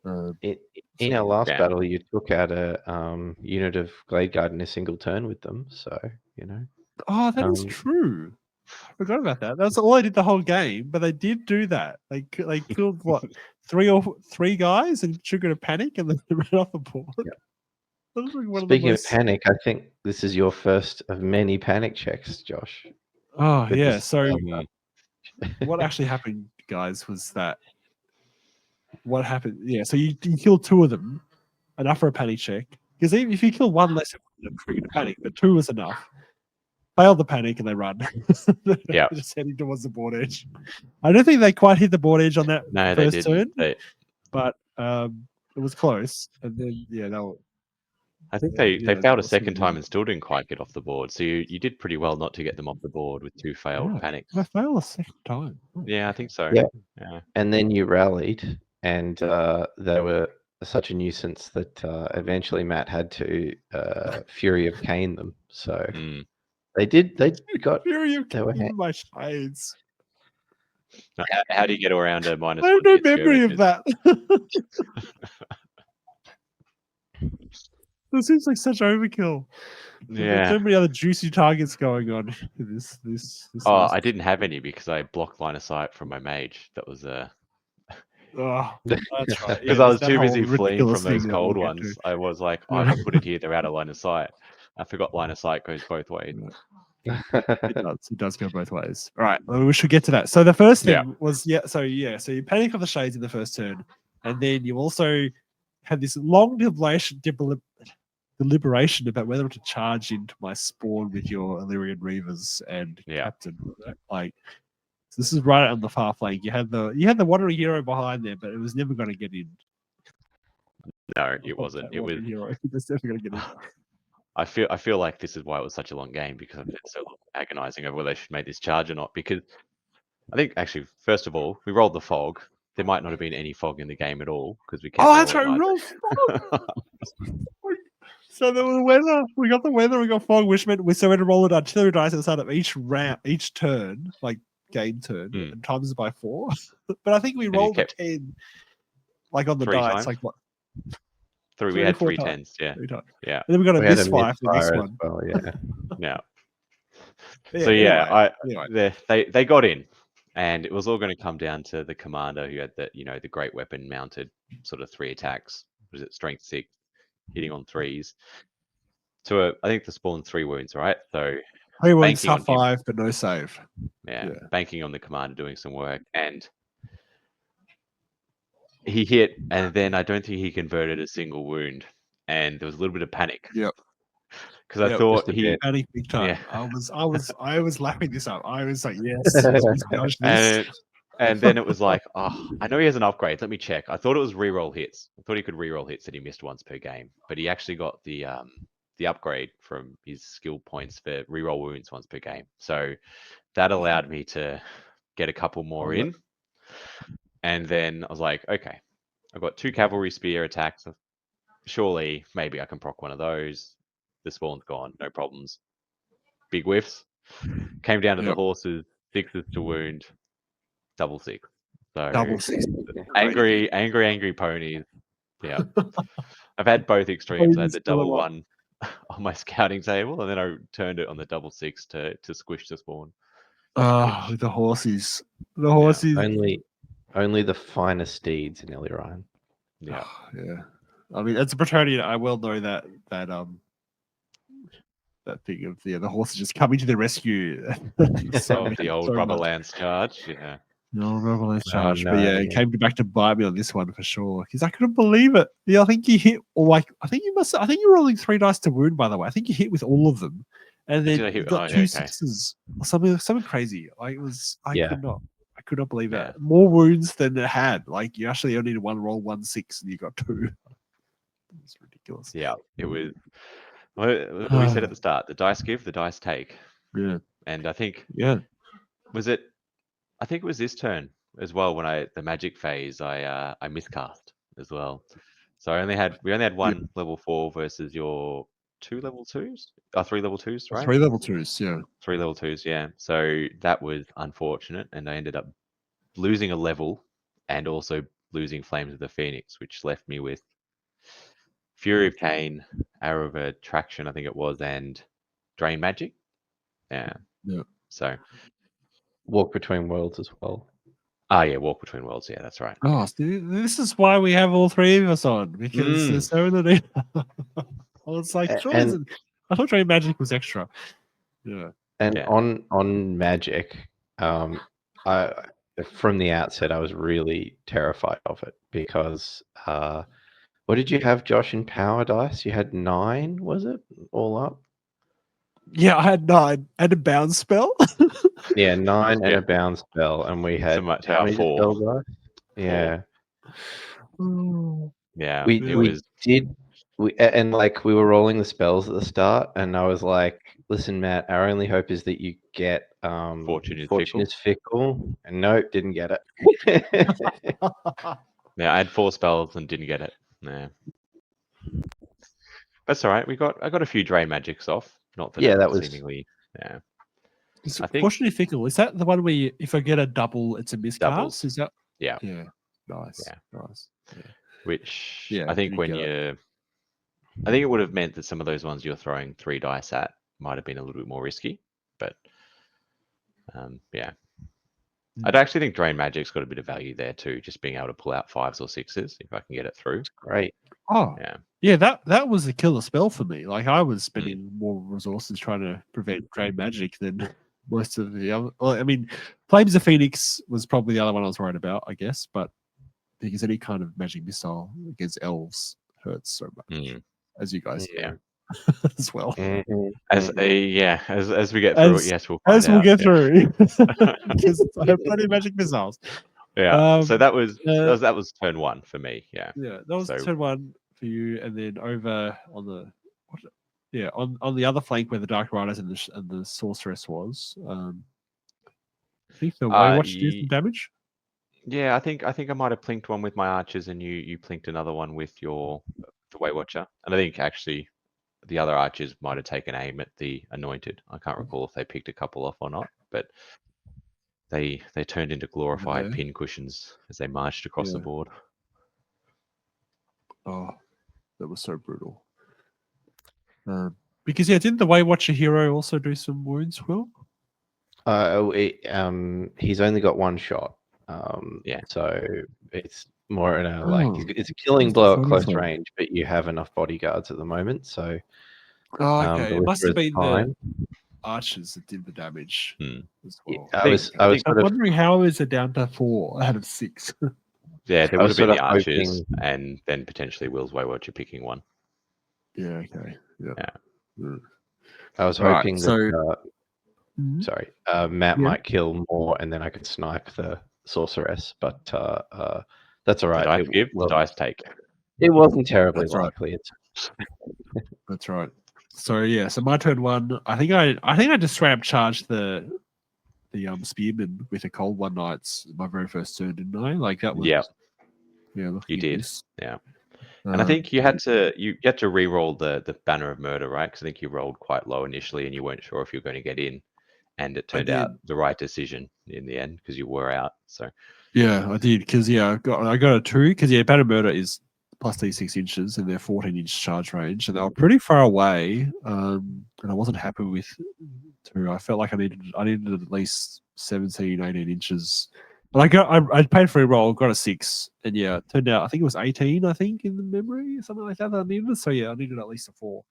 Speaker 2: In our last
Speaker 3: Yeah.
Speaker 2: battle, you took out a unit of Glade Guard in a single turn with them, so you know.
Speaker 1: Oh, that is true. I forgot about that. That's all I did the whole game, but they did do that. They killed what 3 guys and triggered a panic and then ran off the board.
Speaker 2: Yep.
Speaker 1: That was like one
Speaker 2: Speaking
Speaker 1: of
Speaker 2: of panic, I think this is your first of many panic checks, Josh.
Speaker 1: Oh
Speaker 2: with
Speaker 1: yeah.
Speaker 2: this,
Speaker 1: So what actually happened, guys, was that what happened? Yeah. So you killed 2 of them, enough for a panic check. Because even if you kill 1 less, it wouldn't trigger a panic, but 2 was enough. Failed the panic and they run.
Speaker 3: Yeah.
Speaker 1: Just heading towards the board edge. I don't think they quite hit the board edge on that
Speaker 3: No, they
Speaker 1: first
Speaker 3: didn't.
Speaker 1: turn, but it was close. And then
Speaker 3: I think
Speaker 1: Yeah,
Speaker 3: they failed a
Speaker 1: that's
Speaker 3: second
Speaker 1: really
Speaker 3: time
Speaker 1: good.
Speaker 3: and still didn't quite get off the board. So you did pretty well not to get them off the board with 2 failed
Speaker 1: Yeah.
Speaker 3: panics.
Speaker 1: I failed a second time. Oh.
Speaker 3: Yeah, I think so.
Speaker 2: Yeah.
Speaker 3: Yeah.
Speaker 2: And then you rallied, and they were such a nuisance that eventually Matt had to Fury of Cain them. So
Speaker 3: Mm.
Speaker 2: they got
Speaker 1: Fury of
Speaker 2: they were
Speaker 1: Cain, my shades.
Speaker 3: Now, how do you get around a minus
Speaker 1: I have
Speaker 3: 1
Speaker 1: no
Speaker 3: hit
Speaker 1: memory of
Speaker 3: skirmishes?
Speaker 1: that. This seems like such overkill. There's
Speaker 3: Yeah.
Speaker 1: so many other juicy targets going on in this
Speaker 3: Oh,
Speaker 1: list.
Speaker 3: I didn't have any because I blocked line of sight from my mage. That was
Speaker 1: Oh, that's right.
Speaker 3: because
Speaker 1: Yeah,
Speaker 3: I was
Speaker 1: that
Speaker 3: too
Speaker 1: whole
Speaker 3: busy fleeing
Speaker 1: ridiculous
Speaker 3: from those
Speaker 1: thing that
Speaker 3: cold
Speaker 1: we'll get
Speaker 3: ones.
Speaker 1: to.
Speaker 3: I was like, oh, if I put it here, they're out of line of sight. I forgot line of sight goes both ways.
Speaker 1: It does go both ways. All right, well, we should get to that. So the first thing
Speaker 3: Yeah.
Speaker 1: was so you panic off the shades in the first turn, and then you also had this long deliberation about whether to charge into my spawn with your Illyrian Reavers and
Speaker 3: Yeah.
Speaker 1: Captain. Like, so this is right on the far flank. You had the wandering hero behind there, but it was never going to get in.
Speaker 3: No, it wasn't.
Speaker 1: That
Speaker 3: It was.
Speaker 1: wandering hero. It was never going to get in.
Speaker 3: I feel like this is why it was such a long game, because I've been so agonizing over whether they should make this charge or not. Because I think actually, first of all, we rolled the fog. There might not have been any fog in the game at all because we kept.
Speaker 1: Oh, that's right.
Speaker 3: rolling
Speaker 1: Roll fog. So there was weather. We got the weather. We got fog, which meant we had to roll an artillery dice at the start of each turn, like game turn, and times it by 4. But I think we rolled a 10, like on the
Speaker 3: 3
Speaker 1: dice,
Speaker 3: times?
Speaker 1: like what?
Speaker 3: 3. We
Speaker 1: Three or
Speaker 3: had
Speaker 1: 4
Speaker 3: 3
Speaker 1: times.
Speaker 3: tens. Yeah.
Speaker 1: 3 times.
Speaker 3: Yeah.
Speaker 1: And then we got a
Speaker 2: We had a
Speaker 1: misfire for this
Speaker 2: misfire as
Speaker 1: one.
Speaker 2: well, yeah.
Speaker 3: Yeah.
Speaker 1: But
Speaker 3: So yeah,
Speaker 1: anyway.
Speaker 3: they got in, and it was all going to come down to the commander who had the great weapon mounted, sort of 3 attacks. Was it strength 6, hitting on 3s? So I think the spawn 3 wounds, right? So
Speaker 1: 3 wounds,
Speaker 3: banking on
Speaker 1: tough
Speaker 3: him.
Speaker 1: 5, but no save.
Speaker 3: Yeah, banking on the commander doing some work, and he hit, and then I don't think he converted a single wound, and there was a little bit of panic.
Speaker 1: Yep.
Speaker 3: Because I thought he
Speaker 1: panicked big time.
Speaker 3: Yeah.
Speaker 1: I was lapping this up. I was like, yes.
Speaker 3: And then it was like, oh, I know he has an upgrade. Let me check. I thought it was reroll hits. I thought he could reroll hits that he missed once per game, but he actually got the upgrade from his skill points for reroll wounds once per game. So that allowed me to get a couple more in. And then I was like, okay, I've got 2 cavalry spear attacks. Surely, maybe I can proc one of those. The spawn's gone, no problems. Big whiffs. Came down to the horses, 6s to wound, double 6. So
Speaker 1: Double 6.
Speaker 3: angry ponies. Yeah. I've had both extremes. I had the double 1 on my scouting table, and then I turned it on the double 6 to squish the spawn.
Speaker 1: With the horses. The horses.
Speaker 2: Yeah. Only the finest steeds in Illyrian.
Speaker 3: Yeah.
Speaker 1: Yeah. I mean, as a Bretonnian, I will know that thing of the horses just coming to the rescue.
Speaker 3: So the old rubber lance charge. Yeah.
Speaker 1: The old rubber lance charge.
Speaker 2: No,
Speaker 1: but yeah, it came back to bite me on this one for sure. Because I couldn't believe it. Yeah, I think you hit I think you were rolling 3 dice to wound, by the way. I think you hit with all of them. And then you got 2 6s or something crazy. Like it was I could not believe that. More wounds than it had. Like you actually only needed one roll 1 6 and you got 2. It's ridiculous.
Speaker 3: Yeah, it was. What we said at the start: the dice give, the dice take.
Speaker 1: Yeah,
Speaker 3: and I think
Speaker 1: was
Speaker 3: it. I think it was this turn as well when the magic phase I miscast, as well. So we only had one level 4 versus your 2 level 2s, 3 level 2s, right?
Speaker 1: 3 level 2s, yeah.
Speaker 3: 3 level 2s, yeah. So that was unfortunate, and I ended up losing a level and also losing Flames of the Phoenix, which left me with Fury of Cain, Arrow of Attraction, I think it was, and Drain Magic. Yeah. So
Speaker 2: Walk Between Worlds as well.
Speaker 3: yeah, Walk Between Worlds. Yeah, that's right.
Speaker 1: Oh, this is why we have all three of us on, because there's so many. I was like, sure, I thought Drain Magic was extra. Yeah.
Speaker 2: And on Magic, I from the outset I was really terrified of it because what did you have, Josh, in power dice? You had 9, was it, all up?
Speaker 1: Yeah, I had 9 and a bounce spell.
Speaker 2: Yeah, 9 and a bounce spell, and we had how many
Speaker 3: 4.
Speaker 2: spell dice? Yeah.
Speaker 3: Yeah,
Speaker 2: we were rolling the spells at the start, and I was like, listen, Matt, our only hope is that you get
Speaker 3: Fortune
Speaker 2: is Fickle. And nope, didn't get it.
Speaker 3: Yeah, I had 4 spells and didn't get it. Yeah. That's all right. I got a few Drain Magics off. Not that that was seemingly
Speaker 1: I think Fortunately Fickle, is that the one where if I get a double, it's a miscast? Is that
Speaker 3: Yeah.
Speaker 1: Nice.
Speaker 3: Yeah.
Speaker 1: Nice. Yeah.
Speaker 3: Which I think I think it would have meant that some of those ones you're throwing 3 dice at might have been a little bit more risky. But yeah. I'd actually think Drain Magic's got a bit of value there too, just being able to pull out 5s or 6s if I can get it through.
Speaker 2: Great.
Speaker 1: Oh, yeah. That was a killer spell for me. Like I was spending more resources trying to prevent Drain Magic than most of the other. Well, I mean, Flames of Phoenix was probably the other one I was worried about, I guess, but because any kind of magic missile against elves hurts so much, as you guys know as well.
Speaker 3: As we get through it, yes, we'll find out.
Speaker 1: We'll get through, because I have plenty of magic missiles.
Speaker 3: Yeah. So that was turn 1 for me. Yeah.
Speaker 1: Yeah, that was turn 1 for you, and then over on the on the other flank where the Dark Riders and the Sorceress was. I think the Waywatch did some damage.
Speaker 3: Yeah, I think I might have plinked one with my archers, and you plinked another one with the Waywatcher, and I think actually the other archers might have taken aim at the Anointed. I can't recall if they picked a couple off or not, but they turned into glorified pin cushions as they marched across the board. Oh,
Speaker 1: that was so brutal. Because didn't the Waywatcher hero also do some wounds, Will?
Speaker 2: He's only got 1 shot. So it's more in a it's a killing blow at close range, but you have enough bodyguards at the moment. So
Speaker 1: okay, it must have been the archers that did the damage as well.
Speaker 2: I was
Speaker 1: wondering how is it down to 4 out of 6.
Speaker 3: Yeah, there would have been the archers, and then potentially Will's Waywatcher picking one.
Speaker 1: Yeah. Okay. Yeah.
Speaker 2: I was hoping that. Sorry, Matt might kill more, and then I could snipe the Sorceress. But that's all right.
Speaker 3: The dice take.
Speaker 2: It wasn't terribly likely.
Speaker 1: That's right. So so my turn 1. I think I just straight up charged the Spearman with a Cold One Knights my very first turn, didn't I? Like that was
Speaker 3: you did. Yeah. And I think you had to re-roll the Banner of Murder, right? Because I think you rolled quite low initially, and you weren't sure if you were going to get in. And it turned out the right decision in the end because you were out. So
Speaker 1: yeah, I did because I got a 2 because Banner Murder is plus D6 inches and they're 14-inch charge range, and they were pretty far away. And I wasn't happy with 2. I felt like I needed at least 17, 18 inches. But I paid for a roll, got a 6, and it turned out I think it was 18. I think in the memory, something like that I needed. So I needed at least a 4.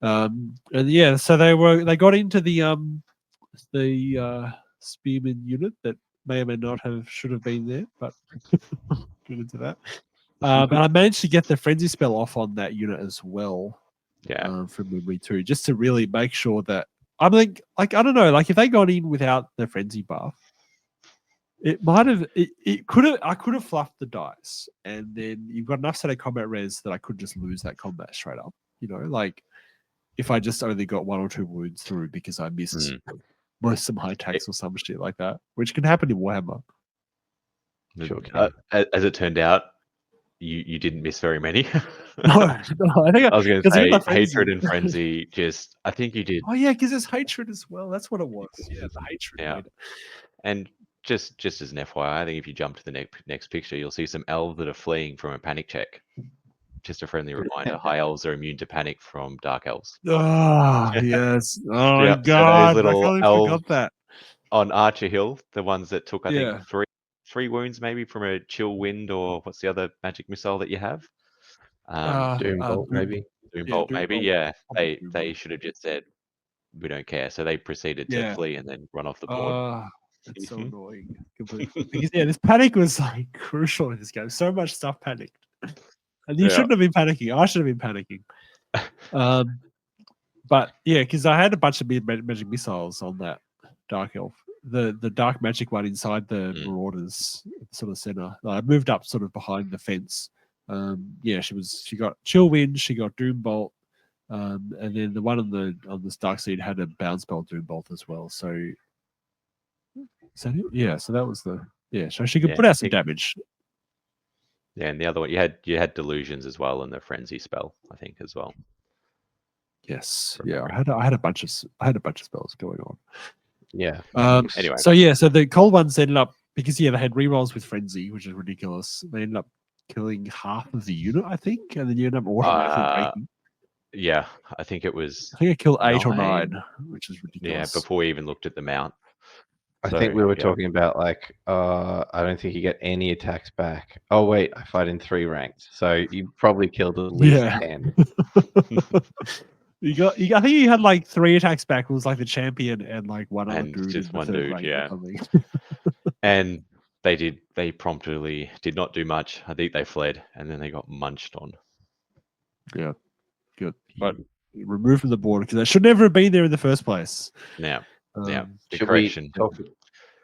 Speaker 1: So they got into the Spearman unit that may or may not should have been there, but get into that. And I managed to get the frenzy spell off on that unit as well.
Speaker 3: Yeah,
Speaker 1: from memory too, just to really make sure that I don't know, like if they got in without the frenzy buff, it might have I could have fluffed the dice, and then you've got enough set of combat res that I could just lose that combat straight up. Like if I just only got 1 or 2 wounds through because I missed most of my attacks or some shit like that, which can happen in Warhammer.
Speaker 3: Sure. As it turned out, you didn't miss very many.
Speaker 1: No, I think
Speaker 3: I was going to
Speaker 1: 'cause even
Speaker 3: say
Speaker 1: the frenzy.
Speaker 3: hatred and frenzy. Just I think you did.
Speaker 1: Oh yeah, because there's hatred as well. That's what it was. Yeah, the hatred.
Speaker 3: Yeah.
Speaker 1: made it.
Speaker 3: And just as an FYI, I think if you jump to the next picture, you'll see some elves that are fleeing from a panic check. Just a friendly reminder: high elves are immune to panic from dark elves.
Speaker 1: Oh yes. Oh my
Speaker 3: Yeah, so those
Speaker 1: god, I
Speaker 3: little
Speaker 1: can't
Speaker 3: elves
Speaker 1: forgot that.
Speaker 3: on Archer Hill, the ones that took I think
Speaker 1: Yeah.
Speaker 3: three wounds maybe from a chill wind, or what's the other magic missile that you have?
Speaker 2: Doom Bolt, maybe.
Speaker 3: Doom
Speaker 1: Yeah,
Speaker 3: Bolt,
Speaker 1: Doom
Speaker 3: maybe.
Speaker 1: Bolt.
Speaker 3: Yeah,
Speaker 1: Probably Doom
Speaker 3: they
Speaker 1: Bolt.
Speaker 3: should have just said we don't care. So they proceeded to
Speaker 1: Yeah.
Speaker 3: flee and then run off the board.
Speaker 1: It's so annoying. Completely. Because yeah, this panic was like crucial in this game. So much stuff panicked. And you
Speaker 3: Yeah.
Speaker 1: shouldn't have been panicking. I should have been panicking. But yeah, because I had a bunch of magic missiles on that Dark Elf. The dark magic one inside the Marauders sort of center. I moved up sort of behind the fence. Yeah, she got Chill Wind, she got Doom Bolt, and then the one on this Dark Seed had a bounce bolt Doom Bolt as well. So yeah, so that was so she could put out some damage.
Speaker 3: Yeah, and the other one you had delusions as well, and the frenzy spell I think as well.
Speaker 1: Yes, yeah, I had a bunch of spells going on.
Speaker 2: Yeah.
Speaker 3: Anyway,
Speaker 1: so the cold ones ended up because they had rerolls with frenzy, which is ridiculous. They ended up killing half of the unit, I think, and then you end up automatically breaking.
Speaker 3: Yeah, I think it was.
Speaker 1: I think I killed 8 or 9, which is ridiculous.
Speaker 3: Yeah, before we even looked at the mount.
Speaker 2: I think we were talking about like I don't think you get any attacks back. Oh wait, I fight in 3 ranks, so you probably killed at least 10.
Speaker 1: I think you had like 3 attacks back. It was like the champion and like one other dude.
Speaker 3: Just
Speaker 1: in the
Speaker 3: one
Speaker 1: third
Speaker 3: dude,
Speaker 1: rank
Speaker 3: yeah.
Speaker 1: or something.
Speaker 3: And they promptly did not do much. I think they fled and then they got munched on.
Speaker 1: Yeah, good. But removed from the board because they should never have been there in the first place.
Speaker 3: Now, the
Speaker 2: should
Speaker 3: correction.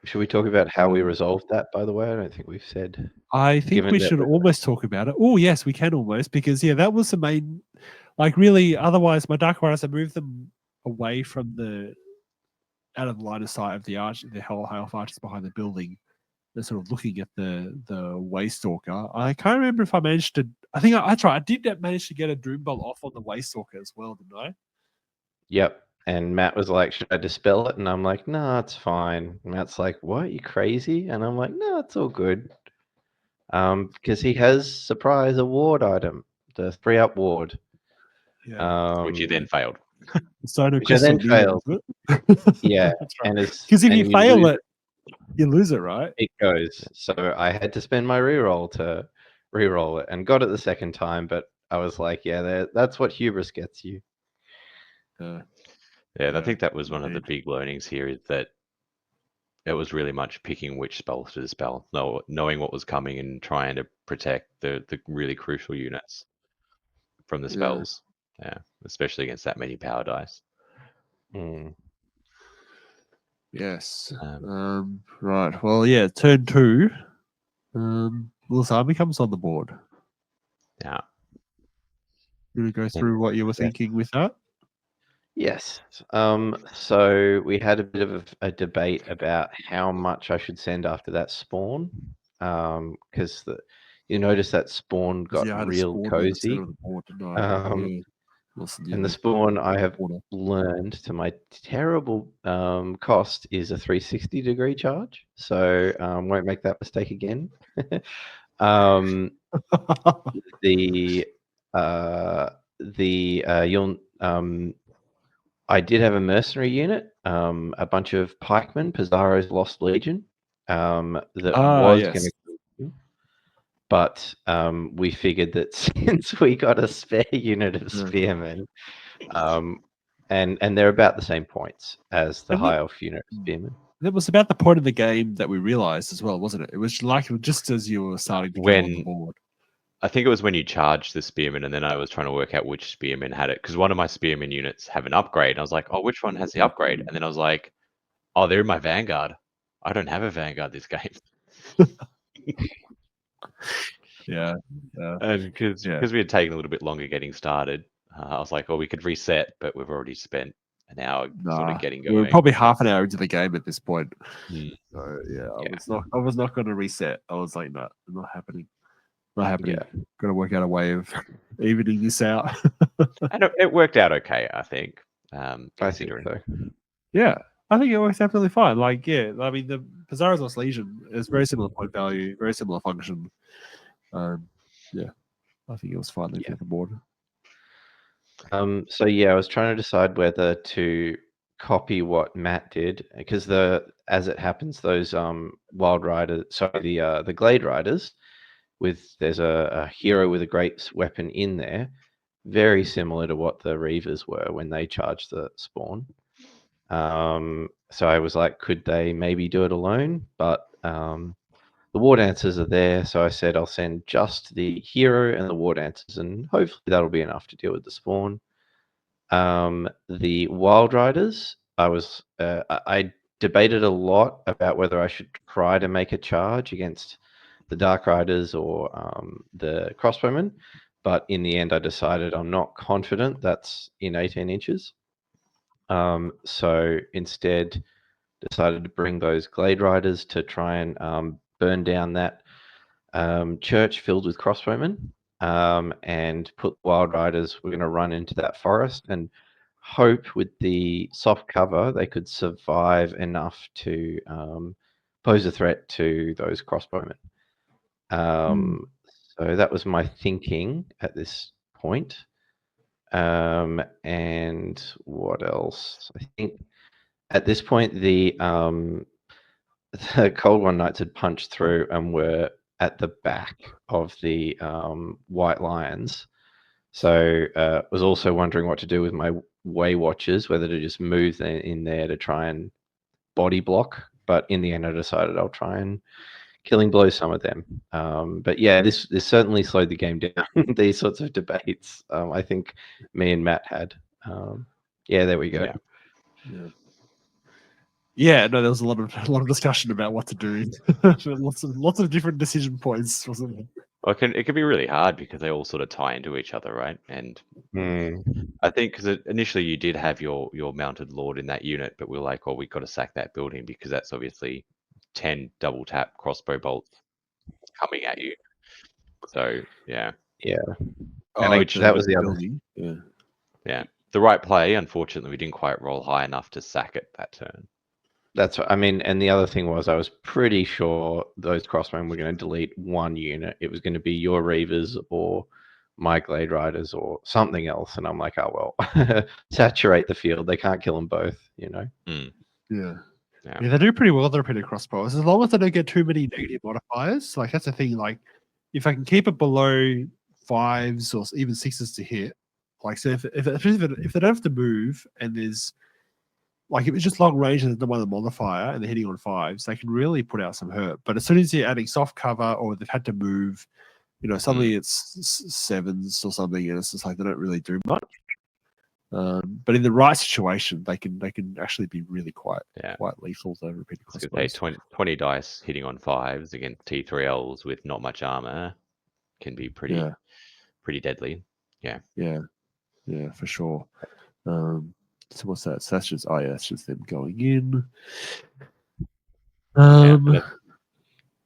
Speaker 2: Should we talk about how we resolved that, by the way? I don't think we've said.
Speaker 1: I think we should almost talk about it. Oh, yes, we can almost, because, that was the main, like, really, otherwise, my Dark Riders, I moved them away from out of the line of sight of the Hell Archers behind the building. They're sort of looking at the Waystalker. I can't remember if I managed to, I think I tried. I did manage to get a Doom Bolt off on the Waystalker as well, didn't I?
Speaker 2: Yep. And Matt was like, should I dispel it? And I'm like, no, it's fine. And Matt's like, what? You crazy? And I'm like, no, it's all good. Because he has surprise award item, the 3-up ward.
Speaker 1: Yeah.
Speaker 3: Which you then failed.
Speaker 2: Which I then failed. Yeah.
Speaker 1: That's right. Because if you fail it, you lose it, right?
Speaker 2: It goes. So I had to spend my reroll to reroll it and got it the second time. But I was like, yeah, that's what hubris gets you.
Speaker 3: Yeah, I think that was one of the big learnings here, is that it was really much picking which spells to dispel, knowing what was coming and trying to protect the really crucial units from the spells. Yeah, especially against that many power dice.
Speaker 1: Yes. Right. Well, turn 2. Willis Army comes on the board.
Speaker 3: Yeah.
Speaker 1: You want to go through what you were thinking with that?
Speaker 2: Yes. So we had a bit of a debate about how much I should send after that spawn. Because you notice that spawn got real cozy. And the spawn, I have learned to my terrible cost, is a 360-degree charge. So won't make that mistake again. I did have a mercenary unit, a bunch of pikemen, Pizarro's Lost Legion, that was going to come. But we figured that since we got a spare unit of spearmen, and they're about the same points as the high elf unit of spearmen.
Speaker 1: That was about the point of the game that we realized as well, wasn't it? It was like just as you were starting to get on the board.
Speaker 3: I think it was when you charged the spearmen, and then I was trying to work out which spearmen had it, because one of my spearmen units have an upgrade. And I was like, oh, which one has the upgrade? And then I was like, oh, they're in my Vanguard. I don't have a Vanguard this game. And because we had taken a little bit longer getting started, I was like, oh, we could reset, but we've already spent an hour sort of getting going.
Speaker 1: We were probably half an hour into the game at this point.
Speaker 3: So,
Speaker 1: I was not going to reset. I was like, no, not happening. Not happening.
Speaker 2: Yeah.
Speaker 1: Got to work out a way of evening this out.
Speaker 3: And it worked out okay, I think.
Speaker 2: I think
Speaker 3: Considering.
Speaker 2: so.
Speaker 1: Yeah, I think it works absolutely fine. Like, yeah, I mean, the Pizarro's Legion is very similar point value, very similar function. Yeah, I think it was fine looking at the board.
Speaker 2: So yeah, I was trying to decide whether to copy what Matt did, because as it happens, those Wild Riders, sorry, the Glade Riders, there's a hero with a great weapon in there, very similar to what the Reavers were when they charged the spawn. So I was like, could they maybe do it alone? But the War Dancers are there, so I said I'll send just the hero and the War Dancers, and hopefully that'll be enough to deal with the spawn. The Wild Riders, I debated a lot about whether I should try to make a charge against the Dark Riders or the Crossbowmen, but in the end I decided I'm not confident that's in 18 inches. So instead decided to bring those Glade Riders to try and burn down that church filled with crossbowmen, and put Wild Riders. We're going to run into that forest and hope with the soft cover they could survive enough to pose a threat to those crossbowmen. So that was my thinking at this point. And what else? I think at this point the Cold One Knights had punched through and were at the back of the White Lions. So was also wondering what to do with my Way Watchers, whether to just move in there to try and body block. But in the end, I decided I'll try and killing blow some of them. But yeah, this certainly slowed the game down. These sorts of debates, I think me and Matt had. Yeah, there we go.
Speaker 1: Yeah, no, there was a lot of discussion about what to do. lots of different decision points, wasn't there?
Speaker 3: Well, it can be really hard because they all sort of tie into each other, right? And I think because initially you did have your mounted lord in that unit, but we were like, we've got to sack that building because that's obviously 10 double tap crossbow bolts coming at you. So yeah.
Speaker 2: And that was the
Speaker 1: building.
Speaker 2: other.
Speaker 3: Yeah, the right play. Unfortunately, we didn't quite roll high enough to sack it that turn.
Speaker 2: That's what I mean. And the other thing was, I was pretty sure those crossbowmen were going to delete one unit. It was going to be your Reavers or my Glade Riders or something else. And I'm like, oh, well, saturate the field. They can't kill them both, you know?
Speaker 1: Yeah, they do pretty well, the repeated crossbows, as long as they don't get too many negative modifiers. Like, that's the thing. Like, if I can keep it below 5s or even 6s to hit, like, so if they don't have to move and there's, like, if it's just long range and there's no other modifier and they're hitting on 5s, they can really put out some hurt. But as soon as you're adding soft cover or they've had to move, you know, suddenly it's 7s or something, and it's just like they don't really do much. But in the right situation, they can actually be really quite lethal. The repeated crossbows.
Speaker 3: 20 dice hitting on 5s against T3Ls with not much armor can be pretty deadly. Yeah,
Speaker 1: for sure. So what's that? So that's just that's just them going in.
Speaker 3: I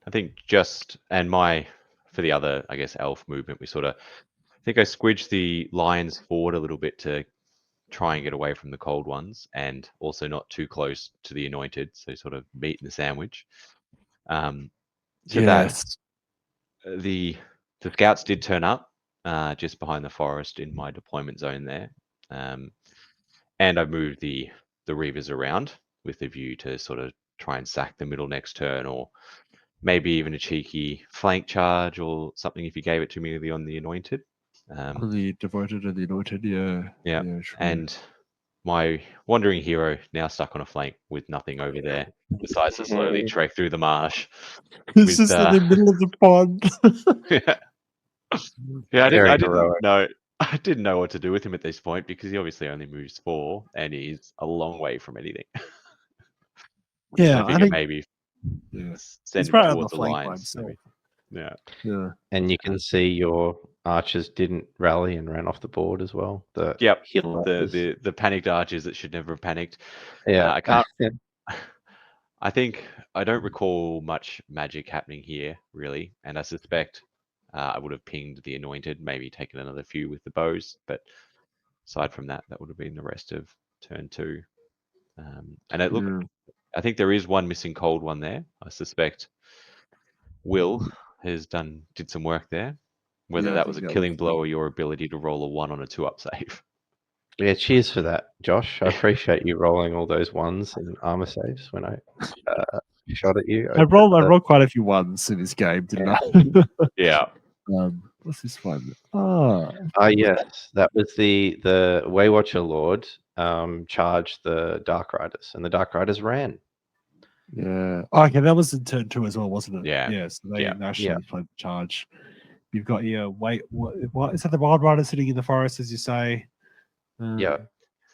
Speaker 3: think for the other, I guess, elf movement, I think I squidged the lions forward a little bit to try and get away from the cold ones and also not too close to the anointed, so sort of meat in the sandwich. That the scouts did turn up just behind the forest in my deployment zone there. And I moved the Reavers around with the view to sort of try and sack the middle next turn, or maybe even a cheeky flank charge or something if you gave it to me on the anointed.
Speaker 1: The devoted and the anointed,
Speaker 3: yeah. And my wandering hero now stuck on a flank with nothing over there besides to slowly trek through the marsh.
Speaker 1: It's just in the middle of the pond.
Speaker 3: I didn't know what to do with him at this point because he obviously only moves 4 and he's a long way from anything. I think maybe send him towards the lines.
Speaker 1: Yeah.
Speaker 2: And you can see your archers didn't rally and ran off the board as well. The
Speaker 3: panicked archers that should never have panicked.
Speaker 2: Yeah,
Speaker 3: I can't. I think I don't recall much magic happening here really, and I suspect I would have pinged the anointed, maybe taken another few with the bows. But aside from that, that would have been the rest of turn 2. And it looked, I think there is one missing cold one there. I suspect Will did some work there. Whether that was a killing blow or your ability to roll a 1 on a 2-up save.
Speaker 2: Yeah, cheers for that, Josh. I appreciate you rolling all those ones in armor saves when I shot at you.
Speaker 1: I rolled quite a few ones in this game, didn't I?
Speaker 3: Yeah.
Speaker 1: What's this one?
Speaker 2: Yes, that was the Waywatcher Lord charged the Dark Riders, and the Dark Riders ran.
Speaker 1: Yeah. Oh, okay, that was in turn 2 as well, wasn't it?
Speaker 3: Yeah.
Speaker 1: Yeah. So they actually played the charge. You've got your what is that? The Wild Riders sitting in the forest, as you say.
Speaker 2: Yeah.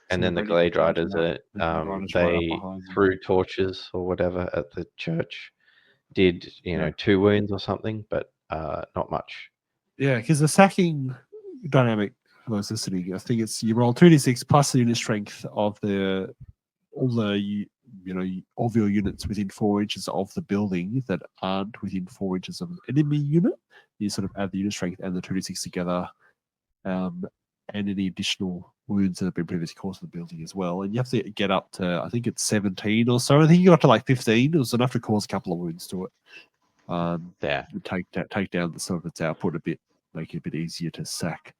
Speaker 2: And then the Glade Riders, they threw torches or whatever at the church. Did 2 wounds or something, but not much.
Speaker 1: Yeah, because the sacking dynamic was listening. I think it's you roll 2d6 plus the unit strength of all the of your units within 4 inches of the building that aren't within 4 inches of an enemy unit. You sort of add the unit strength and the 2d6 together, and any additional wounds that have been previously caused to the building as well. And you have to get up to, I think it's 17 or so. I think you got to like 15. It was enough to cause a couple of wounds to it. Take down the sort of its output a bit, make it a bit easier to sack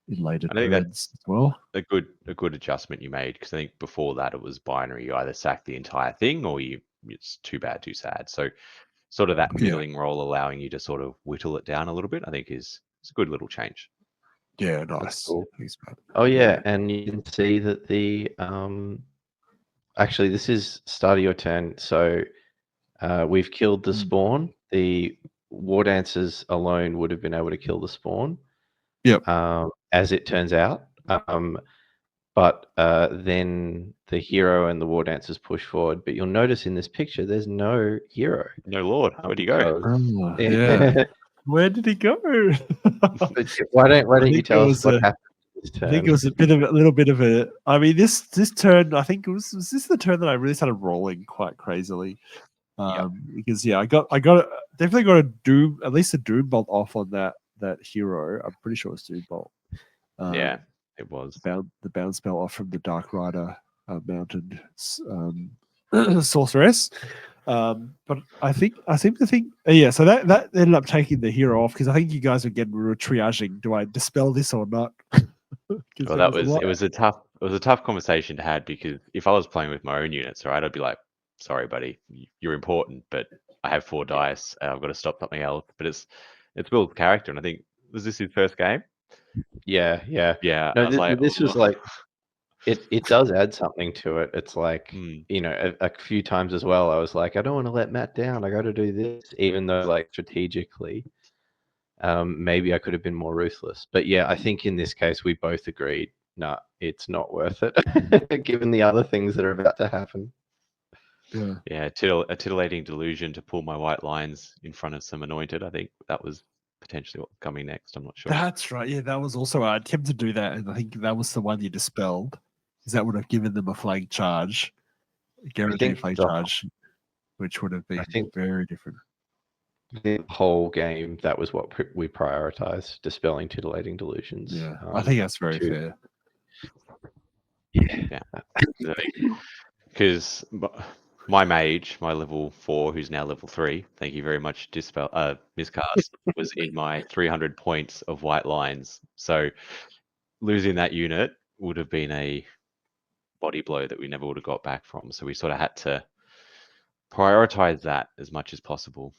Speaker 1: in later turns as well.
Speaker 3: A good adjustment you made, because I think before that it was binary. You either sack the entire thing or it's too bad, too sad. So sort of that middling roll allowing you to sort of whittle it down a little bit, I think is a good little change.
Speaker 1: Yeah, nice.
Speaker 2: Cool. Oh yeah, and you can see that the actually this is start of your turn, so we've killed the spawn. The war dancers alone would have been able to kill the spawn.
Speaker 1: Yep.
Speaker 2: As it turns out. But then the hero and the war dancers push forward. But you'll notice in this picture there's no hero.
Speaker 3: No lord. Where'd he go?
Speaker 1: Yeah. Where did he go?
Speaker 2: Why don't you tell us what happened?
Speaker 1: I think it was a little bit of a. I mean, this turn. I think was this the turn that I really started rolling quite crazily, because I definitely got at least a doom bolt off on that hero. I'm pretty sure it's doom bolt.
Speaker 3: Yeah, it was
Speaker 1: the bound spell off from the Dark Rider mounted sorceress. But I seem to think, so that ended up taking the hero off, because I think you guys were triaging. Do I dispel this or not?
Speaker 3: Well, it was a tough conversation to have, because if I was playing with my own units, right, I'd be like, sorry, buddy, you're important, but I have 4 dice. I've got to stop something else. But it's Will's character, and I think, was this his first game?
Speaker 2: Yeah.
Speaker 3: No,
Speaker 2: this was like. It does add something to it. It's like, a few times as well, I was like, I don't want to let Matt down. I got to do this, even though, like, strategically, maybe I could have been more ruthless. But yeah, I think in this case, we both agreed, nah, it's not worth it, given the other things that are about to happen.
Speaker 3: Yeah, a titillating delusion to pull my white lines in front of some anointed. I think that was potentially what's coming next. I'm not sure.
Speaker 1: That's right. Yeah, that was also I attempted to do that, and I think that was the one you dispelled, because that would have given them a flank charge, guaranteed flank charge, which would have been very different.
Speaker 2: The whole game, that was what we prioritized: dispelling titillating delusions.
Speaker 1: Yeah, I think that's very fair.
Speaker 3: Yeah, because my mage, my level 4, who's now level 3, thank you very much, miscast, was in my 300 points of white lines. So losing that unit would have been a body blow that we never would have got back from. So we sort of had to prioritize that as much as possible.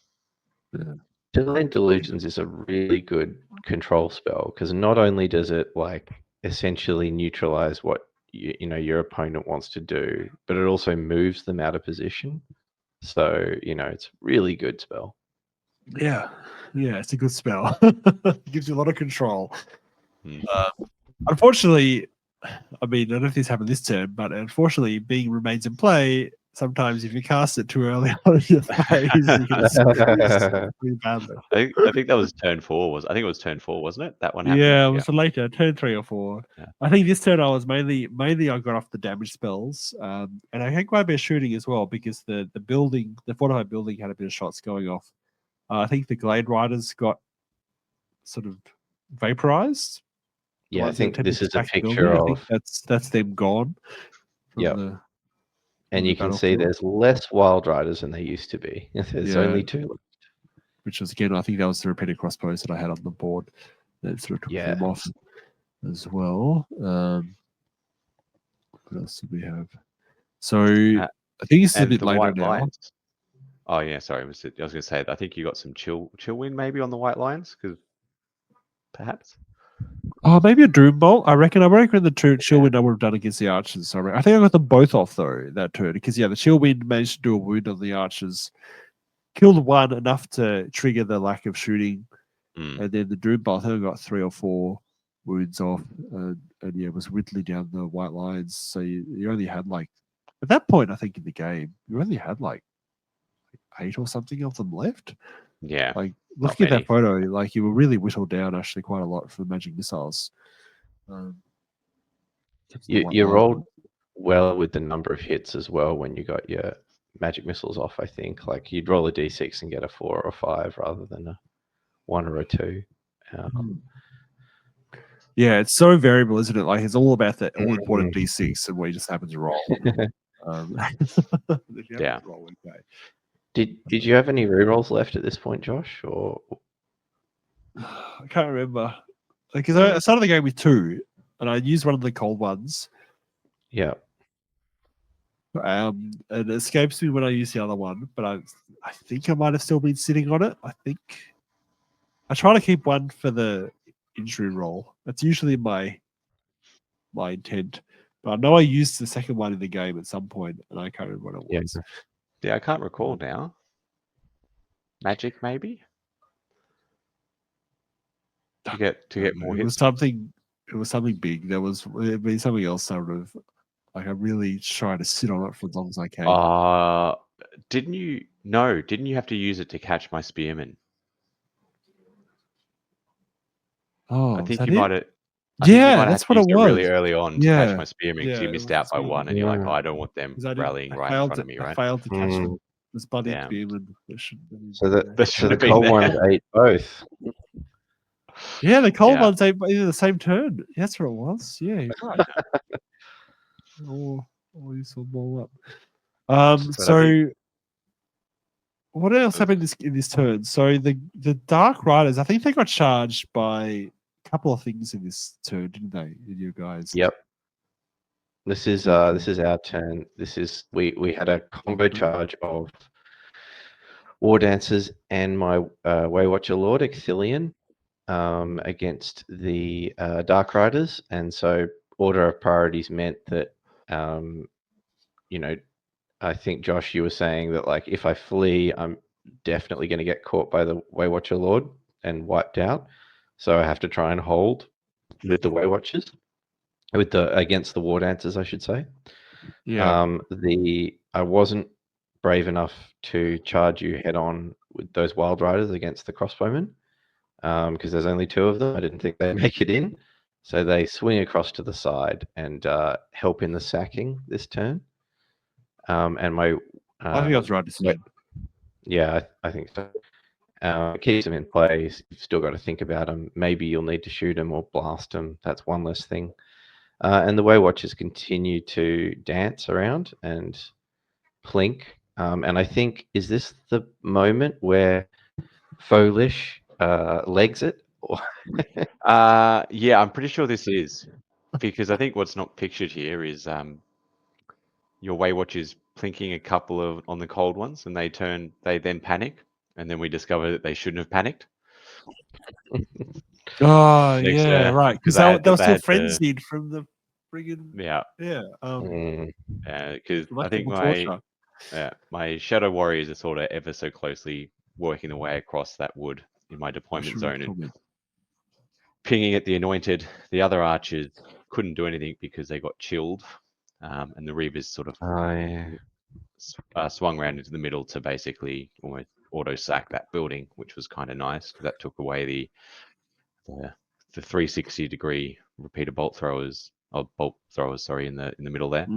Speaker 2: Yeah. Titillating Delusions is a really good control spell, because not only does it like essentially neutralize what your opponent wants to do, but it also moves them out of position. So it's a really good spell.
Speaker 1: Yeah, it's a good spell. It gives you a lot of control. Unfortunately, I mean, I don't know if this happened this turn, but unfortunately, being remains in play, sometimes if you cast it too early on in your phase, you can pretty badly.
Speaker 3: I think that was turn 4. I think it was turn 4, wasn't it? That one happened.
Speaker 1: Yeah, it was later, turn 3 or 4. Yeah. I think this turn I was mainly I got off the damage spells, and I had quite a bit of shooting as well, because the fortified building had a bit of shots going off. I think the Glade Riders got sort of vaporized. The
Speaker 2: Yeah, I
Speaker 1: ones that
Speaker 2: think
Speaker 1: attempted
Speaker 2: this
Speaker 1: to
Speaker 2: is a
Speaker 1: attack the
Speaker 2: picture
Speaker 1: building. I think
Speaker 2: of.
Speaker 1: that's them gone from
Speaker 2: Yep.
Speaker 1: the
Speaker 2: And
Speaker 1: the
Speaker 2: you can see
Speaker 1: battlefield.
Speaker 2: there's less Wild Riders than there used to be. There's
Speaker 1: Yeah.
Speaker 2: only 2 left.
Speaker 1: which was again, I think that was the repeated crossbows that I had on the board that sort of took
Speaker 2: Yeah.
Speaker 1: them off as well. What else did we have? So I think this is a
Speaker 3: And
Speaker 1: bit
Speaker 3: the
Speaker 1: later
Speaker 3: White
Speaker 1: now.
Speaker 3: Lions. Oh yeah, sorry. I was going to say I think you got some chill wind maybe on the White Lions because perhaps.
Speaker 1: Oh, maybe a Doom Bolt. I reckon the chill wind I would have done against the archers. So I think I got them both off though that turn because the chill wind managed to do a wound on the archers, killed one enough to trigger the lack of shooting, and then the Doom Bolt I think I got 3 or 4 wounds off, and it was whittling down the White Lions. So you only had at that point I think in the game you only had 8 or something of them left.
Speaker 3: Yeah.
Speaker 1: Looking at that photo, you were really whittled down actually quite a lot for the magic missiles.
Speaker 2: You rolled well with the number of hits as well when you got your magic missiles off. I think you'd roll a d6 and get a 4 or a 5 rather than a 1 or a 2.
Speaker 1: Yeah, it's so variable, isn't it? It's all about that all important d6 and we just happen to roll.
Speaker 3: Yeah.
Speaker 1: Roll, okay.
Speaker 2: Did you have any rerolls left at this point, Josh? Or
Speaker 1: I can't remember because I started the game with 2, and I used one of the cold ones.
Speaker 2: Yeah.
Speaker 1: It escapes me when I use the other one, but I think I might have still been sitting on it. I think I try to keep one for the injury roll. That's usually my intent. But I know I used the second one in the game at some point, and I can't remember what it was.
Speaker 3: Yeah, I can't recall now. Magic, maybe. To get more hits.
Speaker 1: It was something big. It'd be something else. Sort of I really try to sit on it for as long as I can.
Speaker 3: Didn't you have to use it to catch my spearman?
Speaker 1: Oh,
Speaker 3: I think
Speaker 1: you
Speaker 3: might have.
Speaker 1: Yeah, that's what it was.
Speaker 3: Really early on to catch my spearman because you missed out by 1, and you're like, I don't want them rallying right in front of me, right?
Speaker 1: I failed to catch this bloody spearman.
Speaker 2: So the cold ones ate both.
Speaker 1: Yeah, the cold ones ate either the same turn. That's what it was. Yeah, you're right. These will blow up. So what else happened in this turn? So the Dark Riders, I think they got charged by a couple of things in this turn, didn't they? In you guys.
Speaker 2: Yep. This is our turn. We had a combo charge of War Dancers and my Waywatcher Lord Exilian against the Dark Riders, and so order of priorities meant that I think Josh, you were saying that if I flee, I'm definitely going to get caught by the Waywatcher Lord and wiped out. So I have to try and hold with the Waywatchers, against the War Dancers, I should say.
Speaker 1: Yeah.
Speaker 2: I wasn't brave enough to charge you head on with those Wild Riders against the Crossbowmen because there's only 2 of them. I didn't think they'd make it in, so they swing across to the side and help in the sacking this turn. And my
Speaker 1: I think that's right decision.
Speaker 2: Yeah, I think so. It keeps them in place. You've still got to think about them. Maybe you'll need to shoot them or blast them. That's one less thing. And the Waywatchers continue to dance around and plink. And I think, is this the moment where Folish legs it?
Speaker 3: Yeah, I'm pretty sure this is. Because I think what's not pictured here is your Waywatchers plinking a couple on the cold ones, and they then panic, and then we discover that they shouldn't have panicked.
Speaker 1: Oh, yeah, right. Because they were still frenzied from the friggin'
Speaker 3: because I think my Shadow Warriors are sort of ever so closely working their way across that wood in my deployment zone and pinging at the Anointed. The other archers couldn't do anything because they got chilled, and the Reavers sort of swung around into the middle to basically almost auto sack that building, which was kind of nice because that took away the 360-degree repeater bolt throwers in the middle there.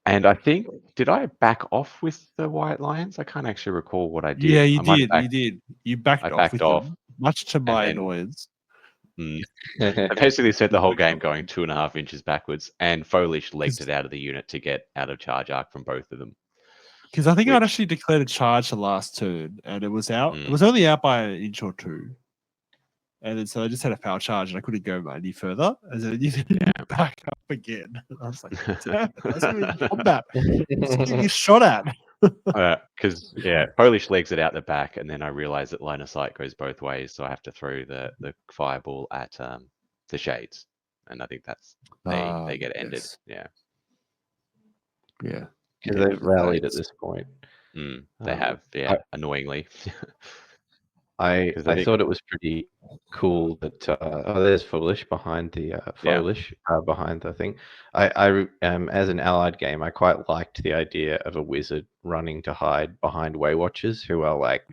Speaker 3: And I think, did I back off with the White Lions? I can't actually recall what I did.
Speaker 1: Yeah, you
Speaker 3: I might
Speaker 1: did.
Speaker 3: have
Speaker 1: You did. You backed
Speaker 3: I
Speaker 1: off
Speaker 3: backed
Speaker 1: with
Speaker 3: off,
Speaker 1: them, much to
Speaker 3: and
Speaker 1: my
Speaker 3: then
Speaker 1: annoyance.
Speaker 3: I basically spent the whole game
Speaker 1: Because
Speaker 3: going 2.5 inches backwards, and Folish legged it out of the unit to get out of charge arc from both of them.
Speaker 1: I think I'd
Speaker 3: Which-
Speaker 1: actually declared a charge the last turn, and it was out. It
Speaker 3: Mm.
Speaker 1: was only out by an inch or two. And then so I just had a foul charge and I couldn't go any further. And then you back up again. And I was like, damn it, that's really in combat. It's getting shot at.
Speaker 3: Because Polish legs it out the back, and then I realize that line of sight goes both ways, so I have to throw the fireball at the shades, and I think that's they get ended.
Speaker 1: Yes.
Speaker 3: Yeah,
Speaker 1: Yeah.
Speaker 2: Because they've rallied at this point.
Speaker 3: they have. Annoyingly.
Speaker 2: I
Speaker 3: 'Cause I think-
Speaker 2: thought it was pretty cool that there's Foolish behind the behind the thing. I as an allied game, I quite liked the idea of a wizard running to hide behind Way Watchers, who are like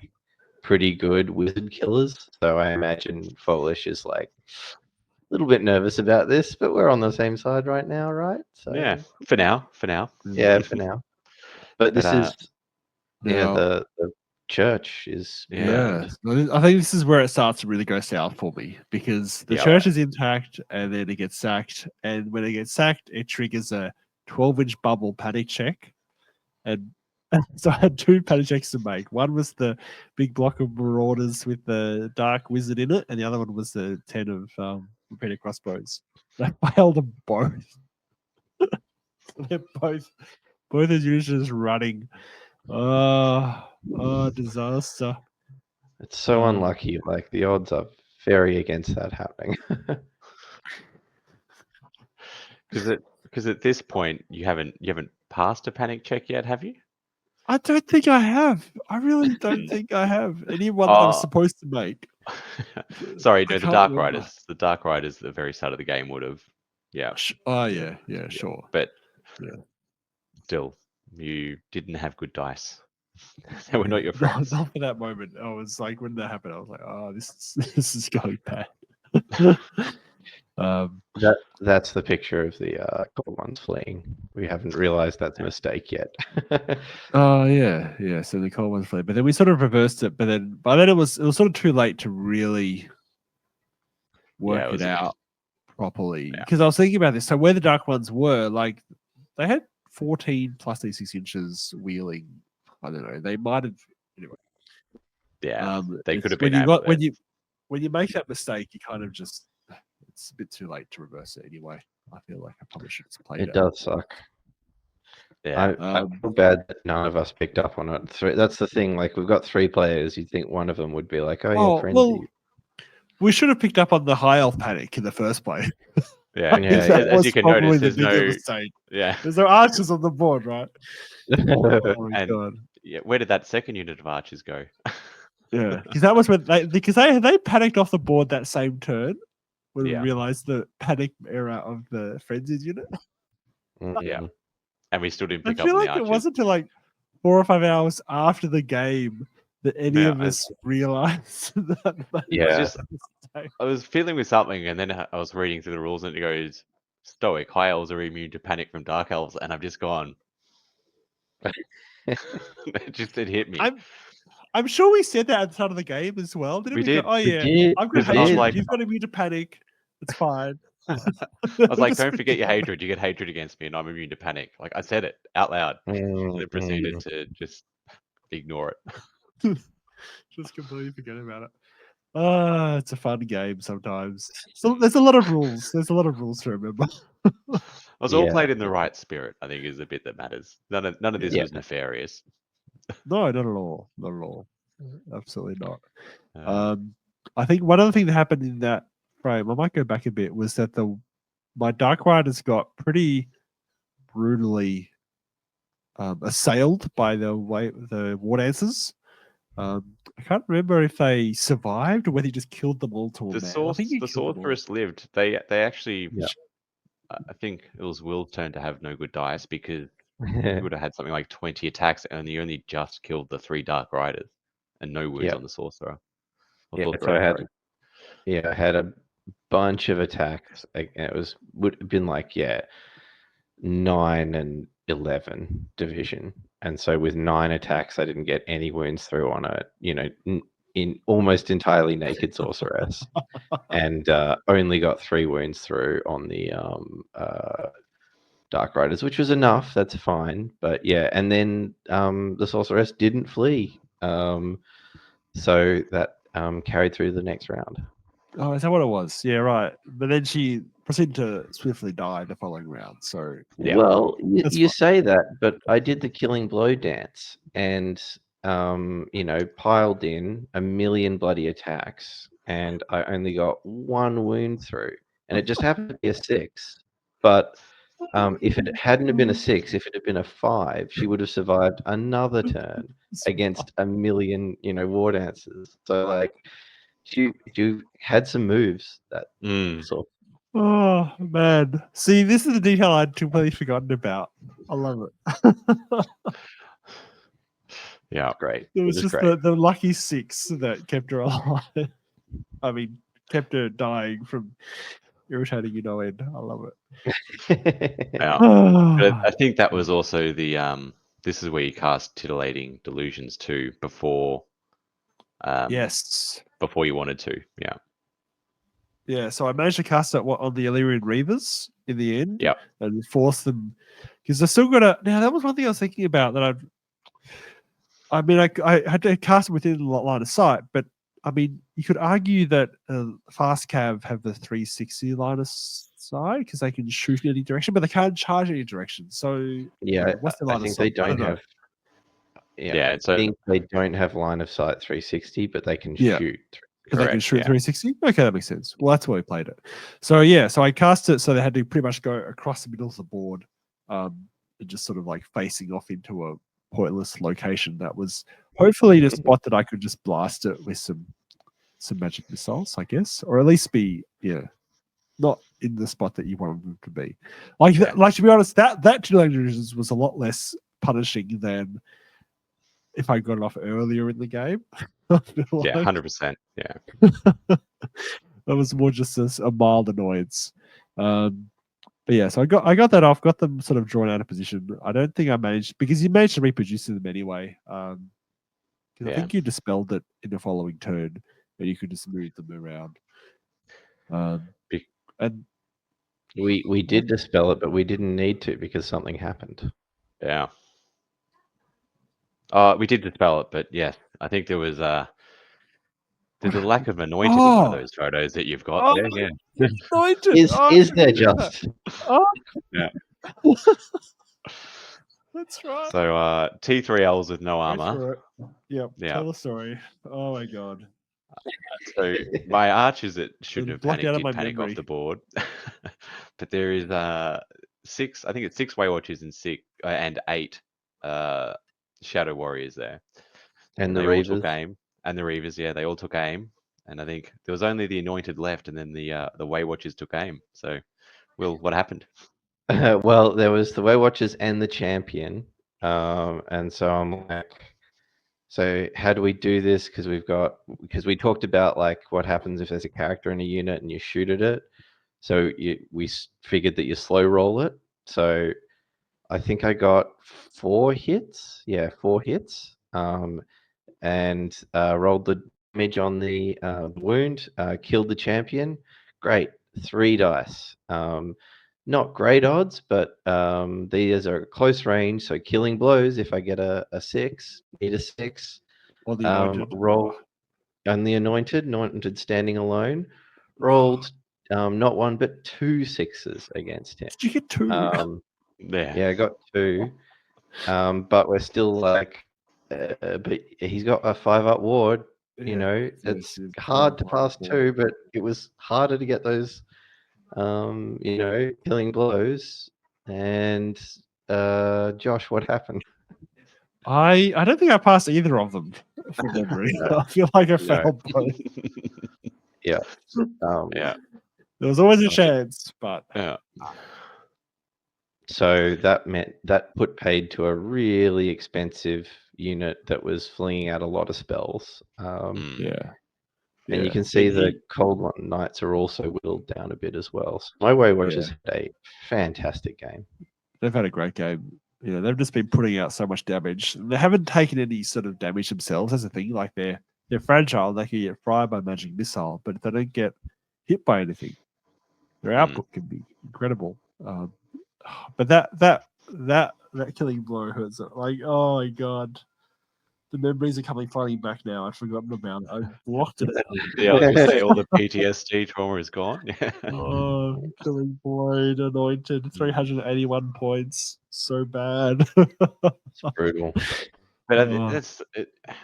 Speaker 2: pretty good wizard killers. So I imagine Foolish is like a little bit nervous about this, but we're on the same side right now, right? So
Speaker 3: yeah, for now.
Speaker 2: yeah, for now. But this is
Speaker 1: Now-
Speaker 2: the church is
Speaker 1: Yeah. I think this is where it starts to really go south for me, because the church is intact and then it gets sacked. And when it gets sacked, it triggers a 12-inch bubble panic check. And so I had 2 panic checks to make. One was the big block of marauders with the dark wizard in it, and the other one was the 10 of repeated crossbows. I failed them both. They're both as usual just running. Disaster.
Speaker 2: It's so unlucky. Like the odds are very against that happening.
Speaker 3: Because at this point you haven't passed a panic check yet, have you?
Speaker 1: I don't think I have. I really don't think I have any one that I was supposed to make.
Speaker 3: Sorry, no,
Speaker 1: I
Speaker 3: the
Speaker 1: can't
Speaker 3: Dark
Speaker 1: remember.
Speaker 3: Riders. The Dark Riders at the very start of the game would have. Yeah.
Speaker 1: Yeah, sure.
Speaker 3: But
Speaker 1: still,
Speaker 3: you didn't have good dice. They were not your friends.
Speaker 1: Not for that moment. I was like, when that happened, I was like, oh, this is going bad.
Speaker 2: That's the picture of the cold ones fleeing. We haven't realized that's a mistake yet.
Speaker 1: Oh yeah. So the cold ones fleeing, but then we sort of reversed it. But then by then it was sort of too late to really work it out properly. Because I was thinking about this. So where the dark ones were, like they had 14 plus 6 inches wheeling. I don't know. They might have anyway.
Speaker 3: Yeah, they could have been
Speaker 1: when you make that mistake, you kind of just it's a bit too late to reverse it anyway. I feel like I probably should have played it.
Speaker 2: It does suck.
Speaker 3: Yeah,
Speaker 2: I feel bad that none of us picked up on it. That's the thing. Like we've got 3 players. You'd think one of them would be like, "Oh yeah, frenzy."
Speaker 1: Well, we should have picked up on the high elf panic in the first place.
Speaker 3: Yeah. As you can notice, there's no
Speaker 1: archers on the board, right? Oh my god.
Speaker 3: Yeah, where did that second unit of archers go?
Speaker 1: Yeah, because that was when they panicked off the board that same turn when we realized the panic era of the frenzied unit.
Speaker 3: Yeah, and we still didn't pick
Speaker 1: I
Speaker 3: up
Speaker 1: feel
Speaker 3: on
Speaker 1: like
Speaker 3: the archers.
Speaker 1: it wasn't until like 4 or 5 hours after the game that any of us realized that.
Speaker 3: I was feeling with something, and then I was reading through the rules, and it goes, "Stoic high elves are immune to panic from dark elves," and I've just gone. It hit me.
Speaker 1: I'm sure we said that at the start of the game as well. Didn't we
Speaker 3: did.
Speaker 1: Go, oh yeah,
Speaker 2: did.
Speaker 1: I've got hatred. You've got immune to panic. It's fine.
Speaker 3: I was like, don't forget your hatred. You get hatred against me, and I'm immune to panic. Like I said it out loud. And then proceeded to just ignore it.
Speaker 1: Just completely forget about it. It's a fun game sometimes. So there's a lot of rules. There's a lot of rules to remember.
Speaker 3: It was all played in the right spirit, I think, is the bit that matters. None of this was nefarious.
Speaker 1: No, not at all. Not at all. Absolutely not. I think one other thing that happened in that frame, I might go back a bit, was that my Dark Riders got pretty brutally assailed by the war dancers. I can't remember if they survived or whether he just killed them all to a man.
Speaker 3: The sorceress lived. They actually. I think it was Will's turn to have no good dice because he would have had something like 20 attacks, and he only just killed the 3 Dark Riders and no wounds on the sorcerer.
Speaker 2: So I had a bunch of attacks. It would have been like 9 and 11 division, and so with 9 attacks, I didn't get any wounds through on a in almost entirely naked sorceress, and only got 3 wounds through on the Dark Riders, which was enough. That's fine, but yeah, and then the sorceress didn't flee, so that carried through the next round.
Speaker 1: Oh, is that what it was? Yeah, right. But then she proceeded to swiftly die the following round. So
Speaker 3: Yeah.
Speaker 2: Well,
Speaker 1: That's
Speaker 2: you
Speaker 1: fine.
Speaker 2: say that, but I did the killing blow dance, and piled in a million bloody attacks, and I only got 1 wound through, and it just happened to be a 6. But if it hadn't have been a 6, if it had been a 5, she would have survived another turn against a million, war dancers. So like, you had some moves that sort.
Speaker 1: Oh man. See, this is a detail I'd completely forgotten about. I love it.
Speaker 3: Yeah.
Speaker 2: Great.
Speaker 1: It was
Speaker 2: was
Speaker 1: just
Speaker 2: great.
Speaker 1: the lucky 6 that kept her alive. I mean, kept her dying from irritating you no end. I love it.
Speaker 3: Yeah. But I think that was also the this is where you cast Titillating Delusions too before
Speaker 1: Yes.
Speaker 3: before you wanted to. Yeah.
Speaker 1: Yeah, so I managed to cast it on the Illyrian Reavers in the end.
Speaker 3: Yep.
Speaker 1: And force them, because they're still gonna. Now that was one thing I was thinking about that I had to cast it within line of sight, but I mean, you could argue that fast cav have the 360 line of sight because they can shoot in any direction, but they can't charge any direction. So
Speaker 2: Yeah,
Speaker 1: what's the
Speaker 2: I
Speaker 1: line of
Speaker 2: think
Speaker 1: sight?
Speaker 2: they don't
Speaker 1: know.
Speaker 2: have. Yeah,
Speaker 3: Yeah,
Speaker 2: I
Speaker 3: so-
Speaker 2: think they don't have line of sight 360, but they can
Speaker 1: Yeah.
Speaker 2: shoot.
Speaker 1: Because they can
Speaker 3: Correct,
Speaker 1: shoot
Speaker 3: yeah.
Speaker 1: 360? Okay, that makes sense. Well, that's why we played it. So, yeah, so I cast it so they had to pretty much go across the middle of the board and just sort of like facing off into a pointless location that was hopefully the spot that I could just blast it with some magic missiles, I guess, or at least be, not in the spot that you wanted them to be. Like, like to be honest, that 2 languages was a lot less punishing than if I got it off earlier in the game.
Speaker 3: Yeah, 100%. Yeah.
Speaker 1: That was more just a mild annoyance. But yeah, so I got that off, got them sort of drawn out of position. I don't think I managed, because you managed to reproduce them anyway. I think you dispelled it in the following turn, and you could just move them around. And
Speaker 2: we did dispel it, but we didn't need to because something happened.
Speaker 3: Yeah. We did dispel it, but yes, I think there's a lack of anointed in one of those photos that you've got there. Yeah.
Speaker 1: Anointed.
Speaker 2: Is there just?
Speaker 3: Yeah.
Speaker 1: That's right.
Speaker 3: So T3Ls with no armor.
Speaker 1: Yep.
Speaker 3: Yeah.
Speaker 1: Tell the story. Oh my god.
Speaker 3: So my archers that shouldn't have
Speaker 1: blocked
Speaker 3: panicked
Speaker 1: out of
Speaker 3: did
Speaker 1: my
Speaker 3: panic
Speaker 1: memory.
Speaker 3: off the board. But there is 6, I think it's 6 Way Watchers and 8 Shadow Warriors there.
Speaker 2: And the
Speaker 3: they all took
Speaker 2: Reavers.
Speaker 3: aim. And the Reavers, yeah, they all took aim. And I think there was only the Anointed left, and then the Way Watchers took aim. So, Will, what happened?
Speaker 2: Well, there was the Way Watchers and the Champion, and so I'm like, so how do we do this? Because we talked about like what happens if there's a character in a unit and you shoot at it. So we figured that you slow roll it. So I think I got 4 hits. Yeah, 4 hits. And rolled the damage on the wound. Killed the Champion. Great, 3 dice. Not great odds, but these are close range. So killing blows. If I get a 6, need a 6.
Speaker 1: Or the anointed.
Speaker 2: Roll on the anointed standing alone. Rolled not 1 but 2 6s against him.
Speaker 1: Did you get 2?
Speaker 2: Yeah, I got 2. But we're still like, but he's got a 5-up ward. It's hard to pass 2, but it was harder to get those, killing blows. And Josh, what happened?
Speaker 1: I don't think I passed either of them from memory. I feel like I failed both.
Speaker 2: Yeah.
Speaker 3: Yeah.
Speaker 1: There was always a chance, but
Speaker 3: Yeah.
Speaker 2: So that meant that put paid to a really expensive unit that was flinging out a lot of spells.
Speaker 1: yeah.
Speaker 2: And you can see the Cold One Knights are also whittled down a bit as well. So my Way Watchers had a fantastic game.
Speaker 1: They've had a great game. You know, they've just been putting out so much damage. They haven't taken any sort of damage themselves. That's the thing. Like they're fragile. They can get fried by magic missile, but if they don't get hit by anything, their output can be incredible. But that killing blow hurts. Like, oh my god, the memories are coming flooding back now. I'd forgotten about it. I blocked it.
Speaker 3: Yeah, I was gonna say all the PTSD trauma is gone. Yeah.
Speaker 1: Oh, killing blade anointed, 381 points. So bad.
Speaker 2: It's brutal.
Speaker 3: But I think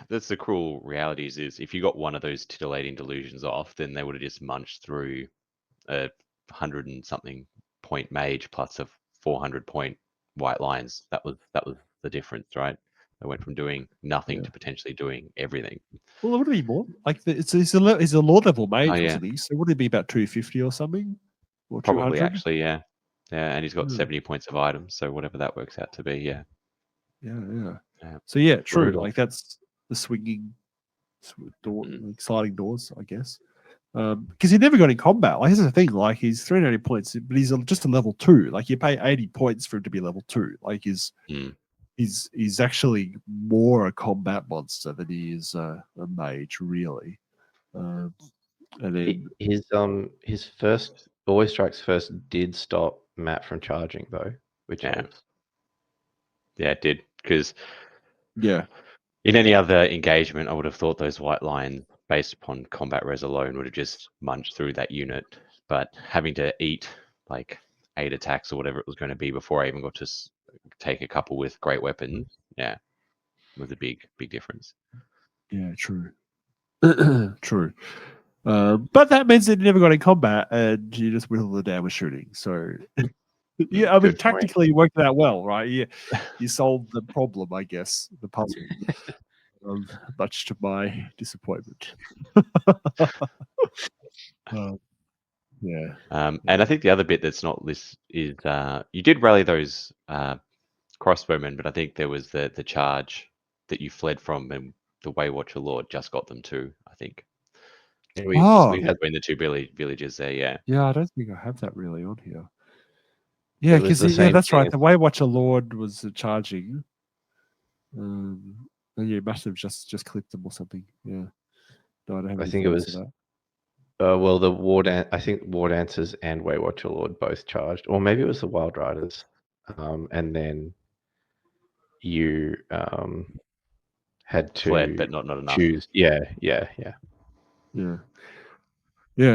Speaker 3: that's the cruel realities is if you got one of those titillating delusions off, then they would have just munched through a 100 and something point mage plus a 400 point white lions. That was the difference, right? They went from doing nothing to potentially doing everything.
Speaker 1: Well, would it be more? Like he's a lord level mage,
Speaker 3: Oh, yeah.
Speaker 1: wasn't he? So would it be about 250 or something? Or
Speaker 3: Probably
Speaker 1: 200?
Speaker 3: actually, yeah. Yeah, and he's got 70 points of items, so whatever that works out to be, yeah.
Speaker 1: Yeah.
Speaker 3: Yeah.
Speaker 1: So yeah, true.
Speaker 2: Brutal.
Speaker 1: Like that's the swinging door, like sliding doors, I guess. Because he never got in combat. Like, this is the thing. Like, he's 380 points, but he's just a level 2. Like, you pay 80 points for him to be level 2. Like, he's actually more a combat monster than he is a mage, really. And then
Speaker 2: His first Always Strikes First did stop Matt from charging though, which helps.
Speaker 3: Yeah, it did. Because
Speaker 1: yeah,
Speaker 3: in any other engagement, I would have thought those white lions, based upon combat res alone, would have just munched through that unit. But having to eat like 8 attacks or whatever it was going to be before I even got to take a couple with great weapons, yeah, was a big difference.
Speaker 1: Yeah, true. True. But that means that you never got in combat and you just whittled it down with shooting. So, yeah, I mean, tactically you worked it out well, right? You solved the problem, I guess, the puzzle, much to my disappointment. Yeah.
Speaker 3: And I think the other bit that's not listed is you did rally those crossbowmen, but I think there was the charge that you fled from, and the Waywatcher Lord just got them too, I think. We had been the two villages there, yeah.
Speaker 1: Yeah, I don't think I have that really on here. Yeah, because that's right. The Waywatcher Lord was charging. And you must have just clipped them or something. Yeah. No, I don't have.
Speaker 2: I think it was. Well, I think War Dancers and Waywatcher Lord both charged, or maybe it was the Wild Riders, and then you had to
Speaker 3: fled, but not enough.
Speaker 2: Choose. Yeah.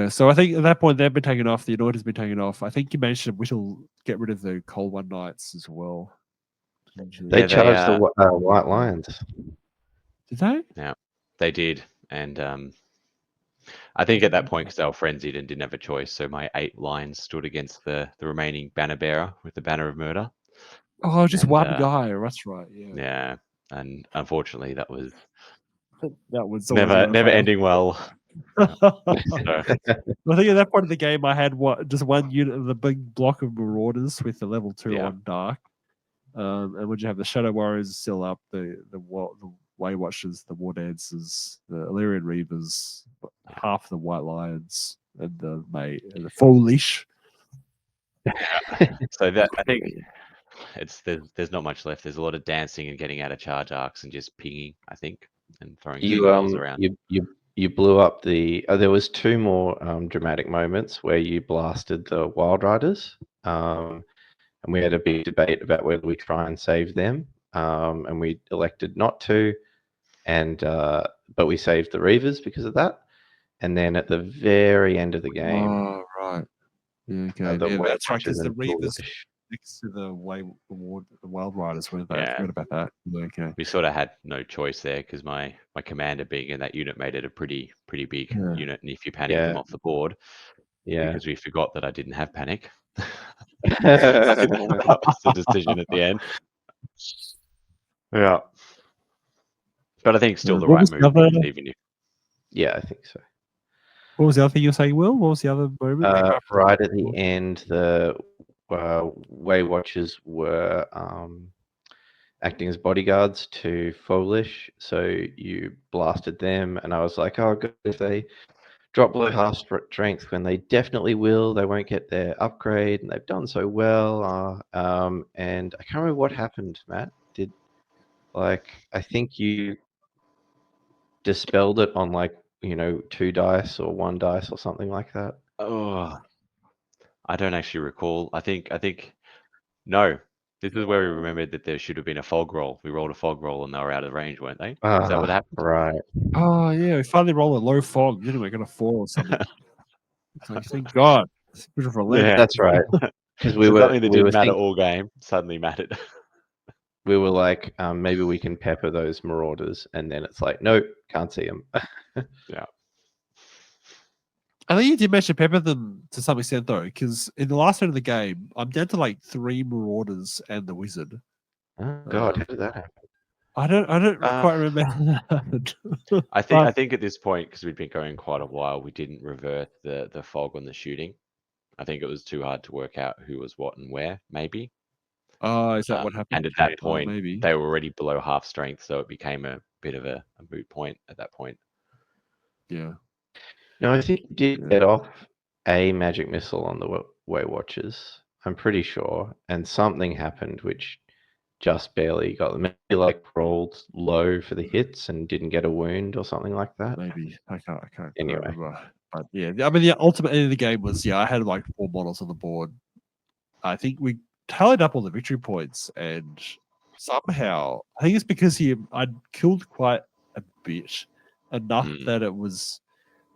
Speaker 1: So I think at that point they've been taken off. The Anointed has been taken off. I think you managed to get rid of the Cold One Knights as well.
Speaker 2: They charged the White Lions.
Speaker 1: Did they?
Speaker 3: Yeah, they did. And I think at that point, because they were frenzied and didn't have a choice, so my 8 lions stood against the remaining banner bearer with the banner of murder.
Speaker 1: Oh, just one guy. That's right. Yeah.
Speaker 3: Yeah, and unfortunately, that was
Speaker 1: never
Speaker 3: ending well.
Speaker 1: I think at that point of the game, I had just one unit of the big block of Marauders with the level 2 on Dark. And would you have the Shadow Warriors still up, the Way Watchers, the War Dancers, the Illyrian Reavers, half the White Lions, and the Foolish.
Speaker 3: So that I think there's not much left. There's a lot of dancing and getting out of charge arcs and just pinging, I think, and throwing balls around.
Speaker 2: You blew up the. There was 2 more dramatic moments where you blasted the Wild Riders, and we had a big debate about whether we try and save them, and we elected not to, and but we saved the Reavers because of that. And then at the very end of the game,
Speaker 1: right, yeah, okay, that's right, because the Reavers next to the Wild Riders, weren't they? I forgot about that. Okay,
Speaker 3: we sort of had no choice there because my commander being in that unit made it a pretty big unit, and if you panic them off the board, because we forgot that I didn't have panic. That was the decision at the end. Yeah, but I think still the right move.
Speaker 2: Yeah, I think so.
Speaker 1: What was the other thing you were saying, Will? What was the other moment?
Speaker 2: Right at the end, the Way Watchers were acting as bodyguards to Foolish, so you blasted them, and I was like, oh, good, if they drop below half strength when they definitely will. They won't get their upgrade, and they've done so well. And I can't remember what happened, Matt. I think you dispelled it on 2 dice or 1 dice or something like that.
Speaker 3: Oh, I don't actually recall. I think no. This is where we remembered that there should have been a fog roll. We rolled a fog roll and they were out of range, weren't they? Is that what happened?
Speaker 2: Right.
Speaker 1: Oh yeah, we finally rolled a low fog. Didn't we? Got a 4 or something. Like, thank God. It's a bit of a relief.
Speaker 3: Yeah.
Speaker 2: That's right. Because we
Speaker 3: So
Speaker 2: were
Speaker 3: something that didn't matter
Speaker 2: thinking,
Speaker 3: all game suddenly mattered.
Speaker 2: we were like, maybe we can pepper those marauders, and then it's like, nope, can't see them.
Speaker 3: Yeah.
Speaker 1: I think you did mention pepper them to some extent though, because in the last turn of the game, I'm down to like 3 marauders and the wizard.
Speaker 2: Oh God, how did that happen?
Speaker 1: I don't quite remember how that happened.
Speaker 3: I think at this point, because we'd been going quite a while, we didn't revert the fog on the shooting. I think it was too hard to work out who was what and where, maybe.
Speaker 1: Oh, is that what happened?
Speaker 3: And at that point,
Speaker 1: maybe
Speaker 3: they were already below half strength, so it became a bit of a moot point at that point.
Speaker 1: Yeah.
Speaker 2: No, I think you did get off a magic missile on the Way Watchers. I'm pretty sure, and something happened which just barely got them. Maybe rolled low for the hits and didn't get a wound or something like that.
Speaker 1: Maybe I can't
Speaker 2: Anyway.
Speaker 1: remember. But yeah, I mean the ultimate end of the game was I had 4 models on the board. I think we tallied up all the victory points, and somehow I think it's because I'd killed quite a bit, enough that it was.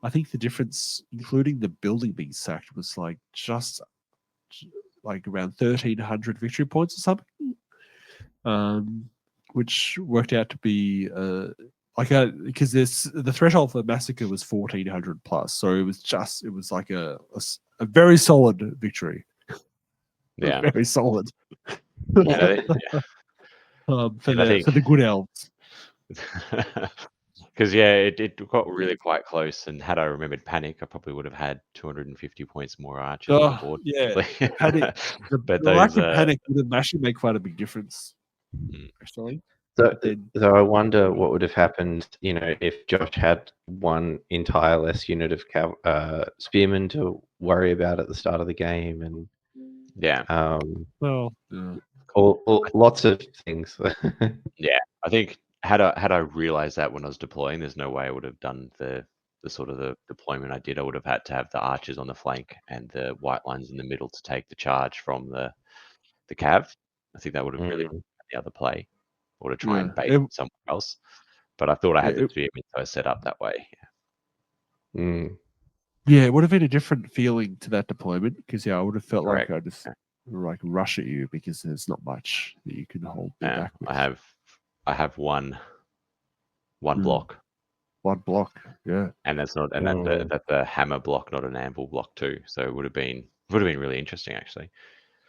Speaker 1: I think the difference, including the building being sacked, was just around 1,300 victory points or something, which worked out to be because the threshold for the massacre was 1,400 plus, so it was like a very solid victory.
Speaker 3: Yeah,
Speaker 1: very solid.
Speaker 3: For
Speaker 1: the good elves.
Speaker 3: Because it got really quite close, and had I remembered Panic, I probably would have had 250 points more archers on the board.
Speaker 1: Yeah,
Speaker 3: Panic.
Speaker 1: The lack of Panic would actually make quite a big difference. Actually,
Speaker 2: so I wonder what would have happened, if Josh had one entire less unit of spearmen to worry about at the start of the game, and lots of things.
Speaker 3: Yeah, I think had I realized that when I was deploying, there's no way I would have done the sort of the deployment I did. I would have had to have the archers on the flank and the white lines in the middle to take the charge from the cav. I think that would have really been the other play, or to try and bait somewhere else. But I thought I had the spearmen, so I set up that way.
Speaker 1: Yeah, it would have been a different feeling to that deployment, because I would have felt like I just rush at you, because there's not much that you can hold me back with.
Speaker 3: I have one block.
Speaker 1: One block, yeah.
Speaker 3: And that's a hammer block, not an anvil block too. So it would have been really interesting, actually.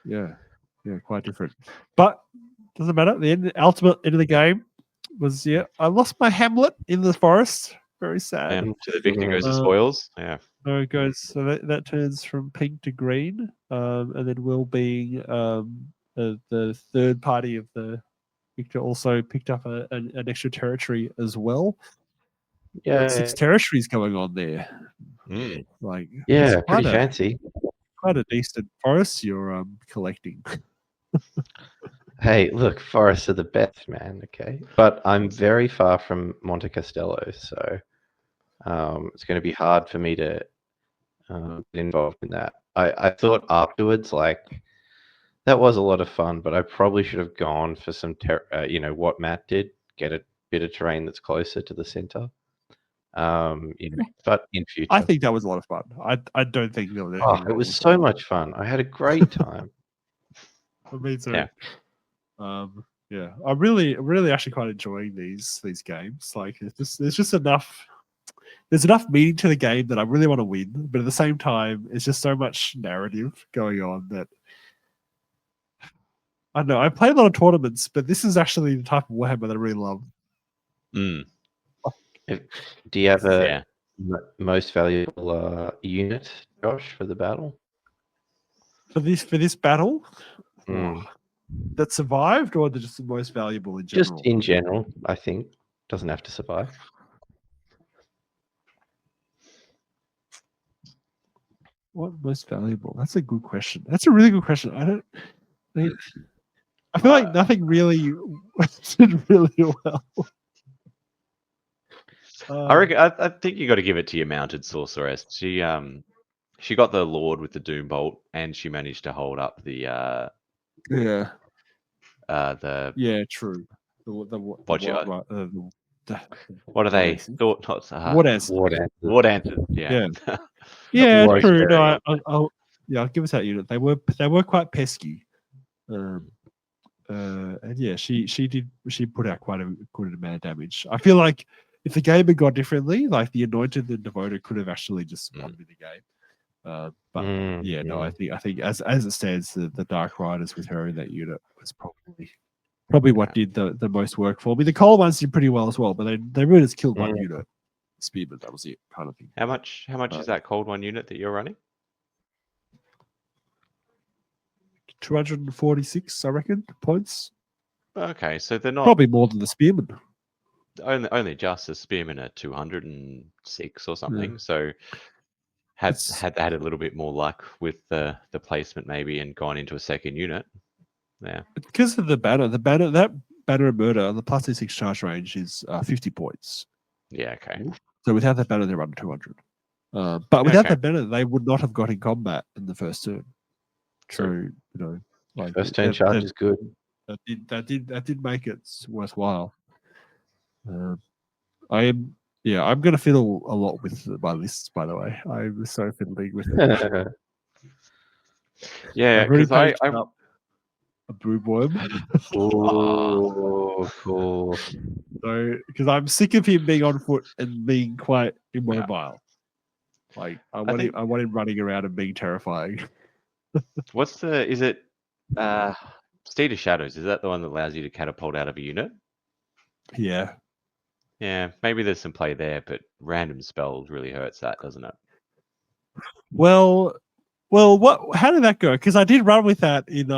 Speaker 1: Yeah, quite different. But doesn't matter. The ultimate end of the game was I lost my Hamlet in the forest. Very sad.
Speaker 3: To the victor goes the spoils. Yeah.
Speaker 1: So it goes. So that turns from pink to green, and then Will being the third party of the victor also picked up an extra territory as well.
Speaker 2: Yeah,
Speaker 1: 6 territories going on there.
Speaker 3: Mm.
Speaker 2: Pretty fancy.
Speaker 1: Quite a decent forest you're collecting.
Speaker 2: Hey, look, forests are the best, man. Okay, but I'm very far from Monte Castello, so it's going to be hard for me to get involved in that. I thought afterwards, that was a lot of fun, but I probably should have gone for some, what Matt did, get a bit of terrain that's closer to the center. But in future,
Speaker 1: I think that was a lot of fun. I don't think there was anything
Speaker 2: it was so much fun. I had a great time.
Speaker 1: Me too. Yeah. I'm really actually quite enjoying these games. There's just enough. There's enough meaning to the game that I really want to win, but at the same time, it's just so much narrative going on that I don't know. I play a lot of tournaments, but this is actually the type of Warhammer that I really love.
Speaker 2: Do you have a most valuable unit, Josh, for the battle?
Speaker 1: For this battle that survived, or just the most valuable in general?
Speaker 2: Just in general, I think. Doesn't have to survive.
Speaker 1: What most valuable? That's a good question. That's a really good question. I feel like nothing really did really well.
Speaker 3: I think you got to give it to your mounted sorceress. She got the Lord with the Doom Bolt, and she managed to hold up the
Speaker 1: Yeah,
Speaker 3: the
Speaker 1: true.
Speaker 3: what are
Speaker 1: what
Speaker 3: they?
Speaker 1: is it?
Speaker 3: Thought
Speaker 1: What else?
Speaker 3: Ward answers. Yeah.
Speaker 1: Yeah,
Speaker 2: War
Speaker 1: true.
Speaker 2: Experience.
Speaker 1: No, I'll give us that unit. They were quite pesky. And yeah, she put out quite a good amount of damage. I feel like if the game had gone differently, like the Anointed and Devoted could have actually just won me the game. But yeah, no, I think as it stands, the Dark Riders with her in that unit was probably what did the most work for me. The Cold ones did pretty well as well, but they really just killed one unit. Spearman, that was it, kind of thing.
Speaker 3: How much is that cold one unit that you're running?
Speaker 1: 246, I reckon, points.
Speaker 3: Okay, so they're not
Speaker 1: probably more than the Spearman.
Speaker 3: Only just the Spearman at 206 or something. So had a little bit more luck with the placement maybe and gone into a second unit. Yeah,
Speaker 1: because of the banner that banner of murder, the plus 6 charge range is 50 points.
Speaker 3: Yeah, okay.
Speaker 1: So without that banner, they're under 200. But without that banner, they would not have got in combat in the first turn.
Speaker 3: True.
Speaker 1: So like
Speaker 2: first turn charge is good.
Speaker 1: That did make it worthwhile. I'm going to fiddle a lot with my lists. By the way, I'm so fiddling with it.
Speaker 3: Yeah, because I
Speaker 1: a Brood Worm.
Speaker 2: Oh, cool.
Speaker 1: So, because I'm sick of him being on foot and being quite immobile. Like I want him running around and being terrifying.
Speaker 3: Is it Steed of Shadows? Is that the one that allows you to catapult out of a unit?
Speaker 1: Yeah.
Speaker 3: Yeah, maybe there's some play there, but random spells really hurts that, doesn't it?
Speaker 1: Well, how did that go? Because I did run with that in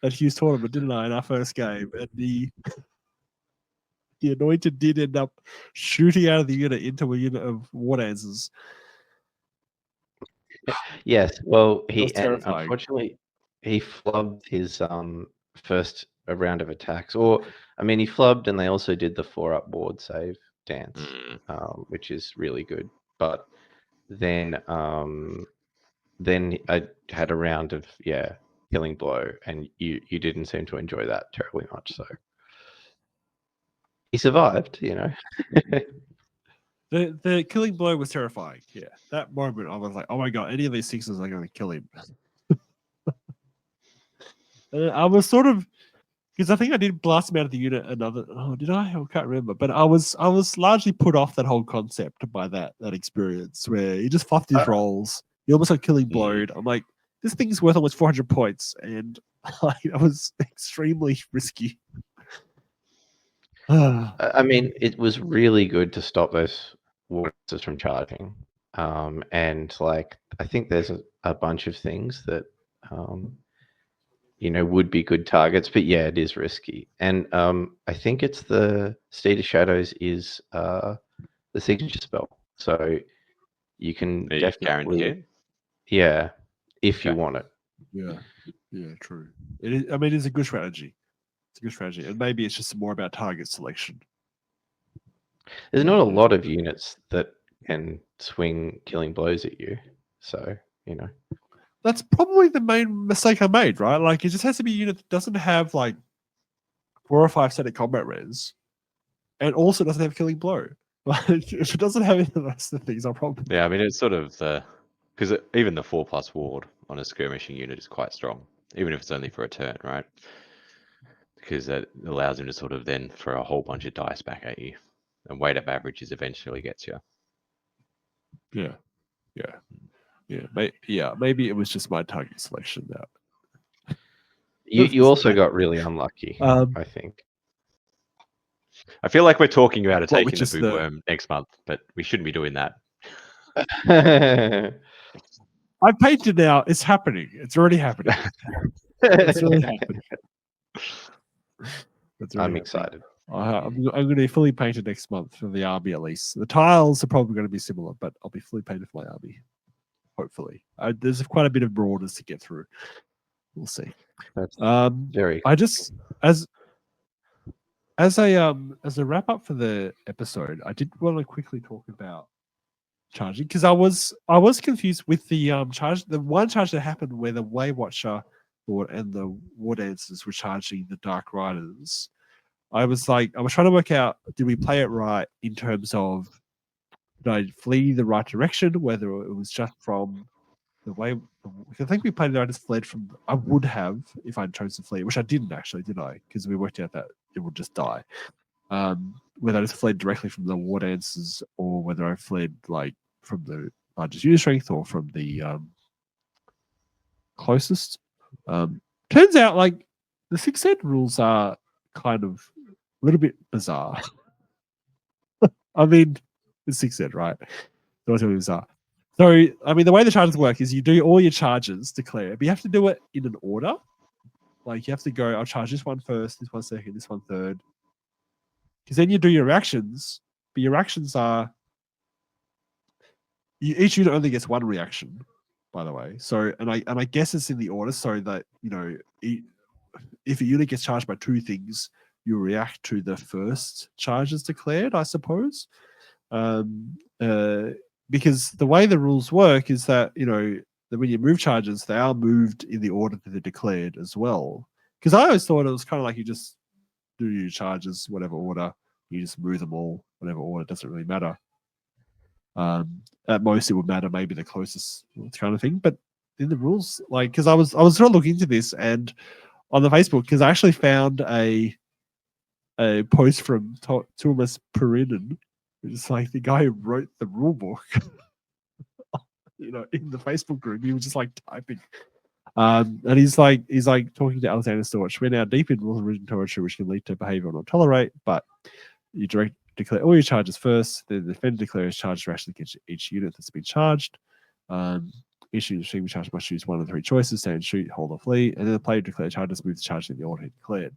Speaker 1: at Hughes tournament, didn't I, in our first game? And the Anointed did end up shooting out of the unit into a unit of War Dancers.
Speaker 2: Yes, well,
Speaker 1: terrifying.
Speaker 2: Unfortunately he flubbed his first round of attacks, or I mean he flubbed, and they also did the 4-up ward save dance, which is really good. But then I had a round of killing blow, and you didn't seem to enjoy that terribly much. So he survived, you know.
Speaker 1: The killing blow was terrifying. Yeah, that moment I was like, oh my god, any of these 6s are going to kill him. I was sort of, because I think I did blast him out of the unit. Did I? I can't remember. But I was largely put off that whole concept by that experience where he just fluffed his rolls. He almost got killing blowed. I'm like, this thing's worth almost 400 points, and that was extremely risky.
Speaker 2: I mean, it was really good to stop those waters from charging. And like, I think there's a bunch of things that, would be good targets, but yeah, it is risky. And I think it's the Steed of Shadows is the signature spell. So you can definitely, if you want it.
Speaker 1: Yeah, true. It is, I mean, it's a good strategy. It's a good strategy. And maybe it's just more about target selection.
Speaker 2: There's not a lot of units that can swing killing blows at you. So,
Speaker 1: That's probably the main mistake I made, right? Like, it just has to be a unit that doesn't have, like, 4 or 5 static combat res and also doesn't have killing blow. Like, if it doesn't have any of the rest of the things, I'll probably...
Speaker 3: Yeah, I mean, it's sort of because even the 4+ ward on a skirmishing unit is quite strong, even if it's only for a turn, right? Because that allows him to sort of then throw a whole bunch of dice back at you, and weight of averages eventually gets you.
Speaker 1: Yeah. Maybe it was just my target selection that.
Speaker 2: You also got really unlucky, I think.
Speaker 3: I feel like we're talking about taking the bootworm next month, but we shouldn't be doing that.
Speaker 1: I've painted now. It's happening. It's already happening. It's really happening.
Speaker 2: I'm excited.
Speaker 1: I'm going to be fully painted next month for the army at least. The tiles are probably going to be similar, but I'll be fully painted for my army. hopefully. There's quite a bit of orders to get through. We'll see.
Speaker 2: That's
Speaker 1: Um,
Speaker 2: very.
Speaker 1: I just as a wrap up for the episode, I did want to quickly talk about charging because I was confused with the charge. The one charge that happened where the Way Watcher and the War Dancers were charging the Dark Riders. I was trying to work out, did we play it right in terms of did I flee the right direction, whether it was just from the way. I think we played it, I just fled from. I would have if I'd chosen to flee, which I didn't actually, did I? Because we worked out that it would just die. Whether I just fled directly from the War Dancers or whether I fled like from the largest unit strength or from the closest. Turns out like the 6th ed rules are kind of a little bit bizarre. I mean, it's 6th ed, right? Relatively bizarre. So, I mean, the way the charges work is you do all your charges, declare, but you have to do it in an order. Like, you have to go, I'll charge this one first, this one second, this one third. Because then you do your reactions, but your actions are... each unit only gets one reaction, by the way. So, and I guess it's in the order so that, you know, if a unit gets charged by 2 things, you react to the first charges declared, I suppose. Because the way the rules work is that, you know, that when you move charges, they are moved in the order that they're declared as well. Because I always thought it was kind of like you just do your charges, whatever order, you just move them all, whatever order, it doesn't really matter. At most, it would matter maybe the closest kind of thing. But in the rules, like, because I was trying to look into this and on the Facebook, because I actually found a post from Thomas Perinen, which is like the guy who wrote the rule book, you know, in the Facebook group. He was just like typing. And he's like talking to Alexander Storch. We're now deep in rules and written territory, which can lead to behavior we'll not tolerate, but you declare all your charges first, then the defender declares charge directly against each unit that's been charged. Each unit being charged must choose one of the 3 choices: stand, shoot, hold, or flee, and then the player declares charges, move the charge in the order he declared.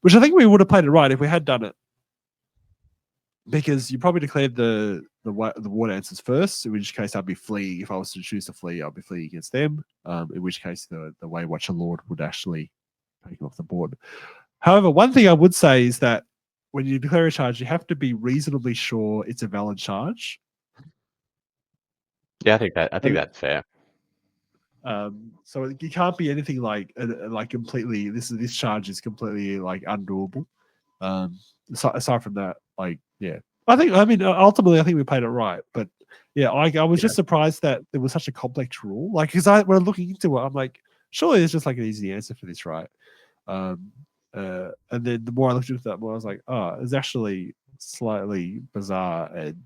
Speaker 1: Which I think we would have played it right if we had done it, because you probably declared the War Dancers first, in which case I'd be fleeing. If I was to choose to flee, I'd be fleeing against them, in which case the Way Watcher Lord would actually take off the board. However, one thing I would say is that when you declare a charge, you have to be reasonably sure it's a valid charge.
Speaker 3: Yeah, I think that's fair.
Speaker 1: So it can't be anything like completely. This charge is completely like undoable. Aside from that, like, yeah, ultimately I think we played it right. But yeah, I was just surprised that there was such a complex rule. Like, because when I'm looking into it, I'm like, surely there's just like an easy answer for this, right? And then the more I looked into that, the more I was like, oh, it's actually slightly bizarre and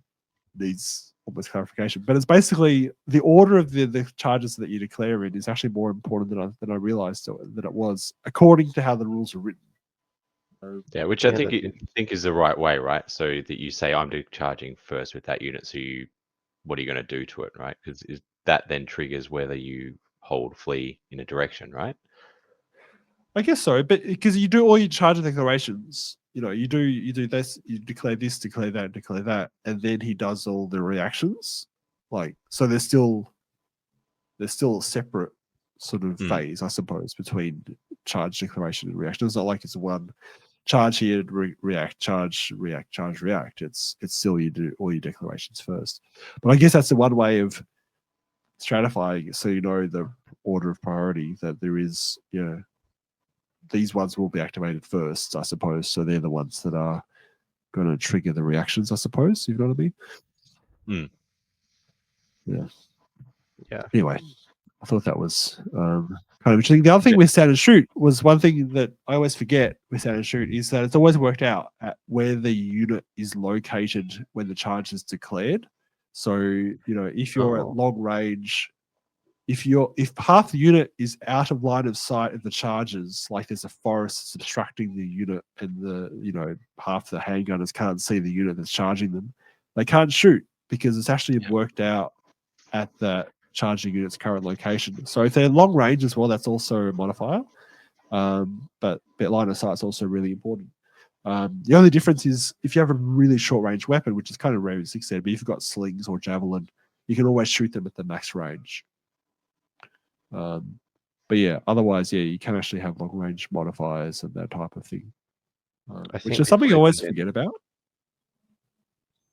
Speaker 1: needs almost clarification. But it's basically the order of the charges that you declare in is actually more important than I realized that it was, according to how the rules are written.
Speaker 3: Yeah, which I think is the right way, right? So that you say I'm charging first with that unit. So what are you going to do to it, right? Because that then triggers whether you hold, flee in a direction, right?
Speaker 1: I guess so, but because you do all your charge declarations, you know, you do this, you declare this, declare that, and then he does all the reactions. Like, so there's still a separate sort of phase, I suppose, between charge declaration and reaction. It's not like it's one charge here, react, charge, react, charge, react. It's still you do all your declarations first. But I guess that's the one way of stratifying, so you know the order of priority, that there is, you know, these ones will be activated first, I suppose. So they're the ones that are going to trigger the reactions, I suppose. You know what I mean? Yeah. Anyway, I thought that was kind of interesting. The other thing with Stand and Shoot was one thing that I always forget with Stand and Shoot is that it's always worked out at where the unit is located when the charge is declared. So, you know, if you're at long range, if half the unit is out of line of sight of the charges, like there's a forest that's obstructing the unit and half the handgunners can't see the unit that's charging them, they can't shoot because it's actually worked out at the charging unit's current location. So if they're long range as well, that's also a modifier. But line of sight is also really important. The only difference is if you have a really short range weapon, which is kind of rare in 6th ed, but if you've got slings or javelin, you can always shoot them at the max range. But yeah, otherwise, yeah, you can actually have long range modifiers and that type of thing, which is something I always forget about.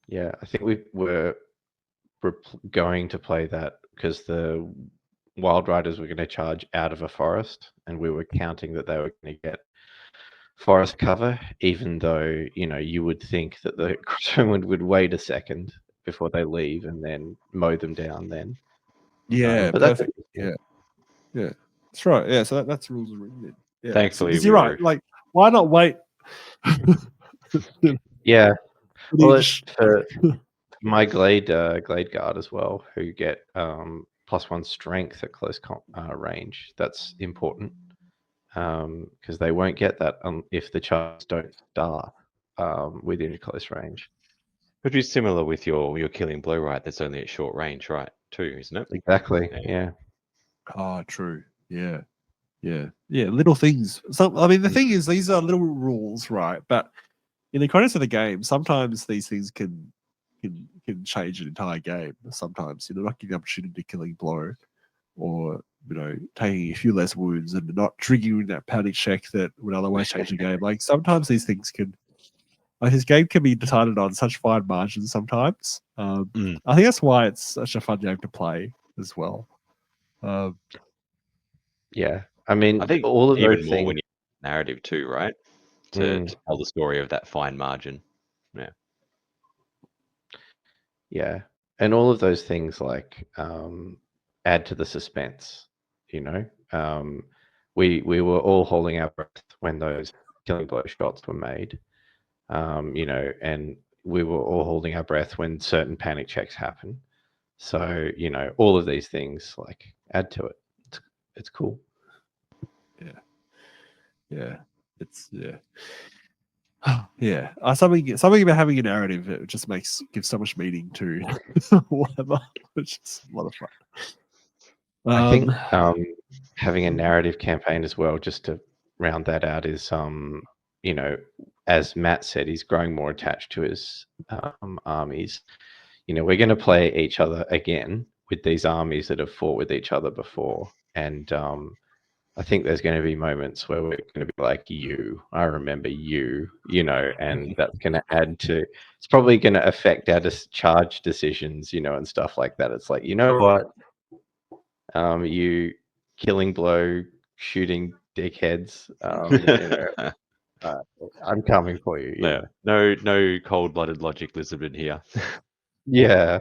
Speaker 2: Yeah, I think we're going to play that because the Wild Riders were going to charge out of a forest, and we were counting that they were going to get forest cover, even though, you know, you would think that the crossbowmen would wait a second before they leave and then mow them down then.
Speaker 1: Yeah,
Speaker 2: but
Speaker 1: perfect.
Speaker 2: That's
Speaker 1: Yeah, that's right. Yeah, so that's rules are written in. Yeah,
Speaker 3: Thankfully,
Speaker 1: you're right. Like, why not wait?
Speaker 2: Yeah. Well, it's
Speaker 1: Footage.
Speaker 2: for my Glade Guard as well, who get +1 strength at close range. That's important because they won't get that if the charges don't start within close range.
Speaker 3: Could be similar with your killing blow, right? That's only at short range, right? Too, isn't it?
Speaker 2: Exactly. Yeah.
Speaker 1: Oh, true. Yeah. Little things. I mean, the thing is, these are little rules, right? But in the context of the game, sometimes these things can change an entire game. Sometimes, you know, not giving the opportunity to killing blow, or, you know, taking a few less wounds and not triggering that panic check that would otherwise change the game. Like, sometimes these things can, like, this game can be decided on such fine margins sometimes. I think that's why it's such a fun game to play as well.
Speaker 2: Yeah. I mean,
Speaker 3: I think
Speaker 2: all of
Speaker 3: even
Speaker 2: those
Speaker 3: more
Speaker 2: things.
Speaker 3: when you narrative too, right? To tell the story of that fine margin. Yeah.
Speaker 2: Yeah. And all of those things like add to the suspense, you know. We were all holding our breath when those killing blow shots were made. You know, and we were all holding our breath when certain panic checks happen. So, you know, all of these things like add to it. It's cool.
Speaker 1: Yeah. It's yeah. Something about having a narrative, it just gives so much meaning to whatever. It's just a lot of fun.
Speaker 2: I think having a narrative campaign as well, just to round that out, is you know, as Matt said, he's growing more attached to his armies. You know, we're going to play each other again with these armies that have fought with each other before, and I think there's going to be moments where we're going to be like, I remember you know, and that's going to add to, it's probably going to affect our charge decisions, you know, and stuff like that. It's like, you know what? You killing blow, shooting dickheads, you know, I'm coming for you.
Speaker 3: Yeah. No cold-blooded logic lizard here.
Speaker 2: Yeah.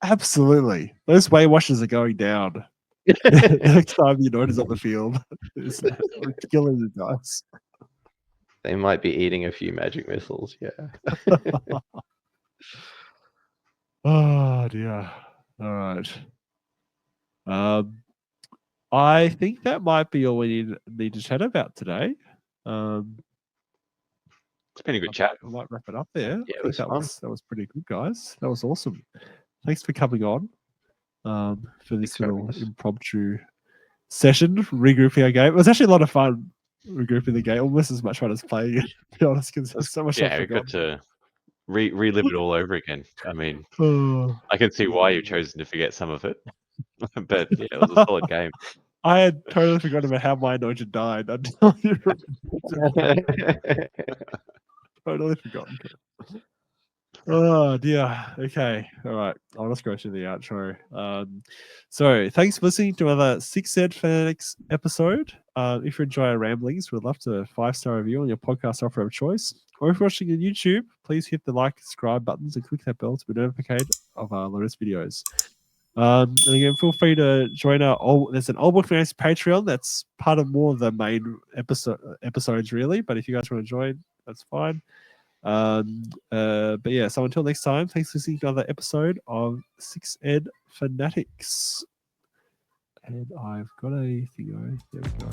Speaker 1: Absolutely. Those way washers are going down. Next time you notice on the field, we're killing the guys.
Speaker 2: They might be eating a few magic missiles. Yeah.
Speaker 1: Oh dear. All right. I think that might be all we need to chat about today.
Speaker 3: It's been a good chat.
Speaker 1: I might wrap it up there.
Speaker 2: Yeah,
Speaker 1: I think that was pretty good, guys. That was awesome. Thanks for coming on for this little impromptu session, regrouping our game. It was actually a lot of fun regrouping the game, almost as much fun as playing it, to be honest, because there's so much.
Speaker 3: Yeah, we got to relive it all over again. I mean, I can see why you've chosen to forget some of it, but yeah, it was a solid game.
Speaker 1: I had totally forgotten about how my anointed died. I'd tell you. Totally forgotten. Oh dear. Okay. All right. I'll just go through the outro. So thanks for listening to another 6 Ed Fanatics episode. If you enjoy our ramblings, we'd love to 5-star review on your podcast offer of choice. Or if you're watching on YouTube, please hit the like, subscribe buttons and click that bell to be notified of our latest videos. And again, feel free to join there's an Old Book Fantasy Patreon that's part of more of the main episodes really, but if you guys want to join, that's fine. But yeah, so until next time, thanks for listening to another episode of 6 Ed Fanatics. And I've got a thing. There we go.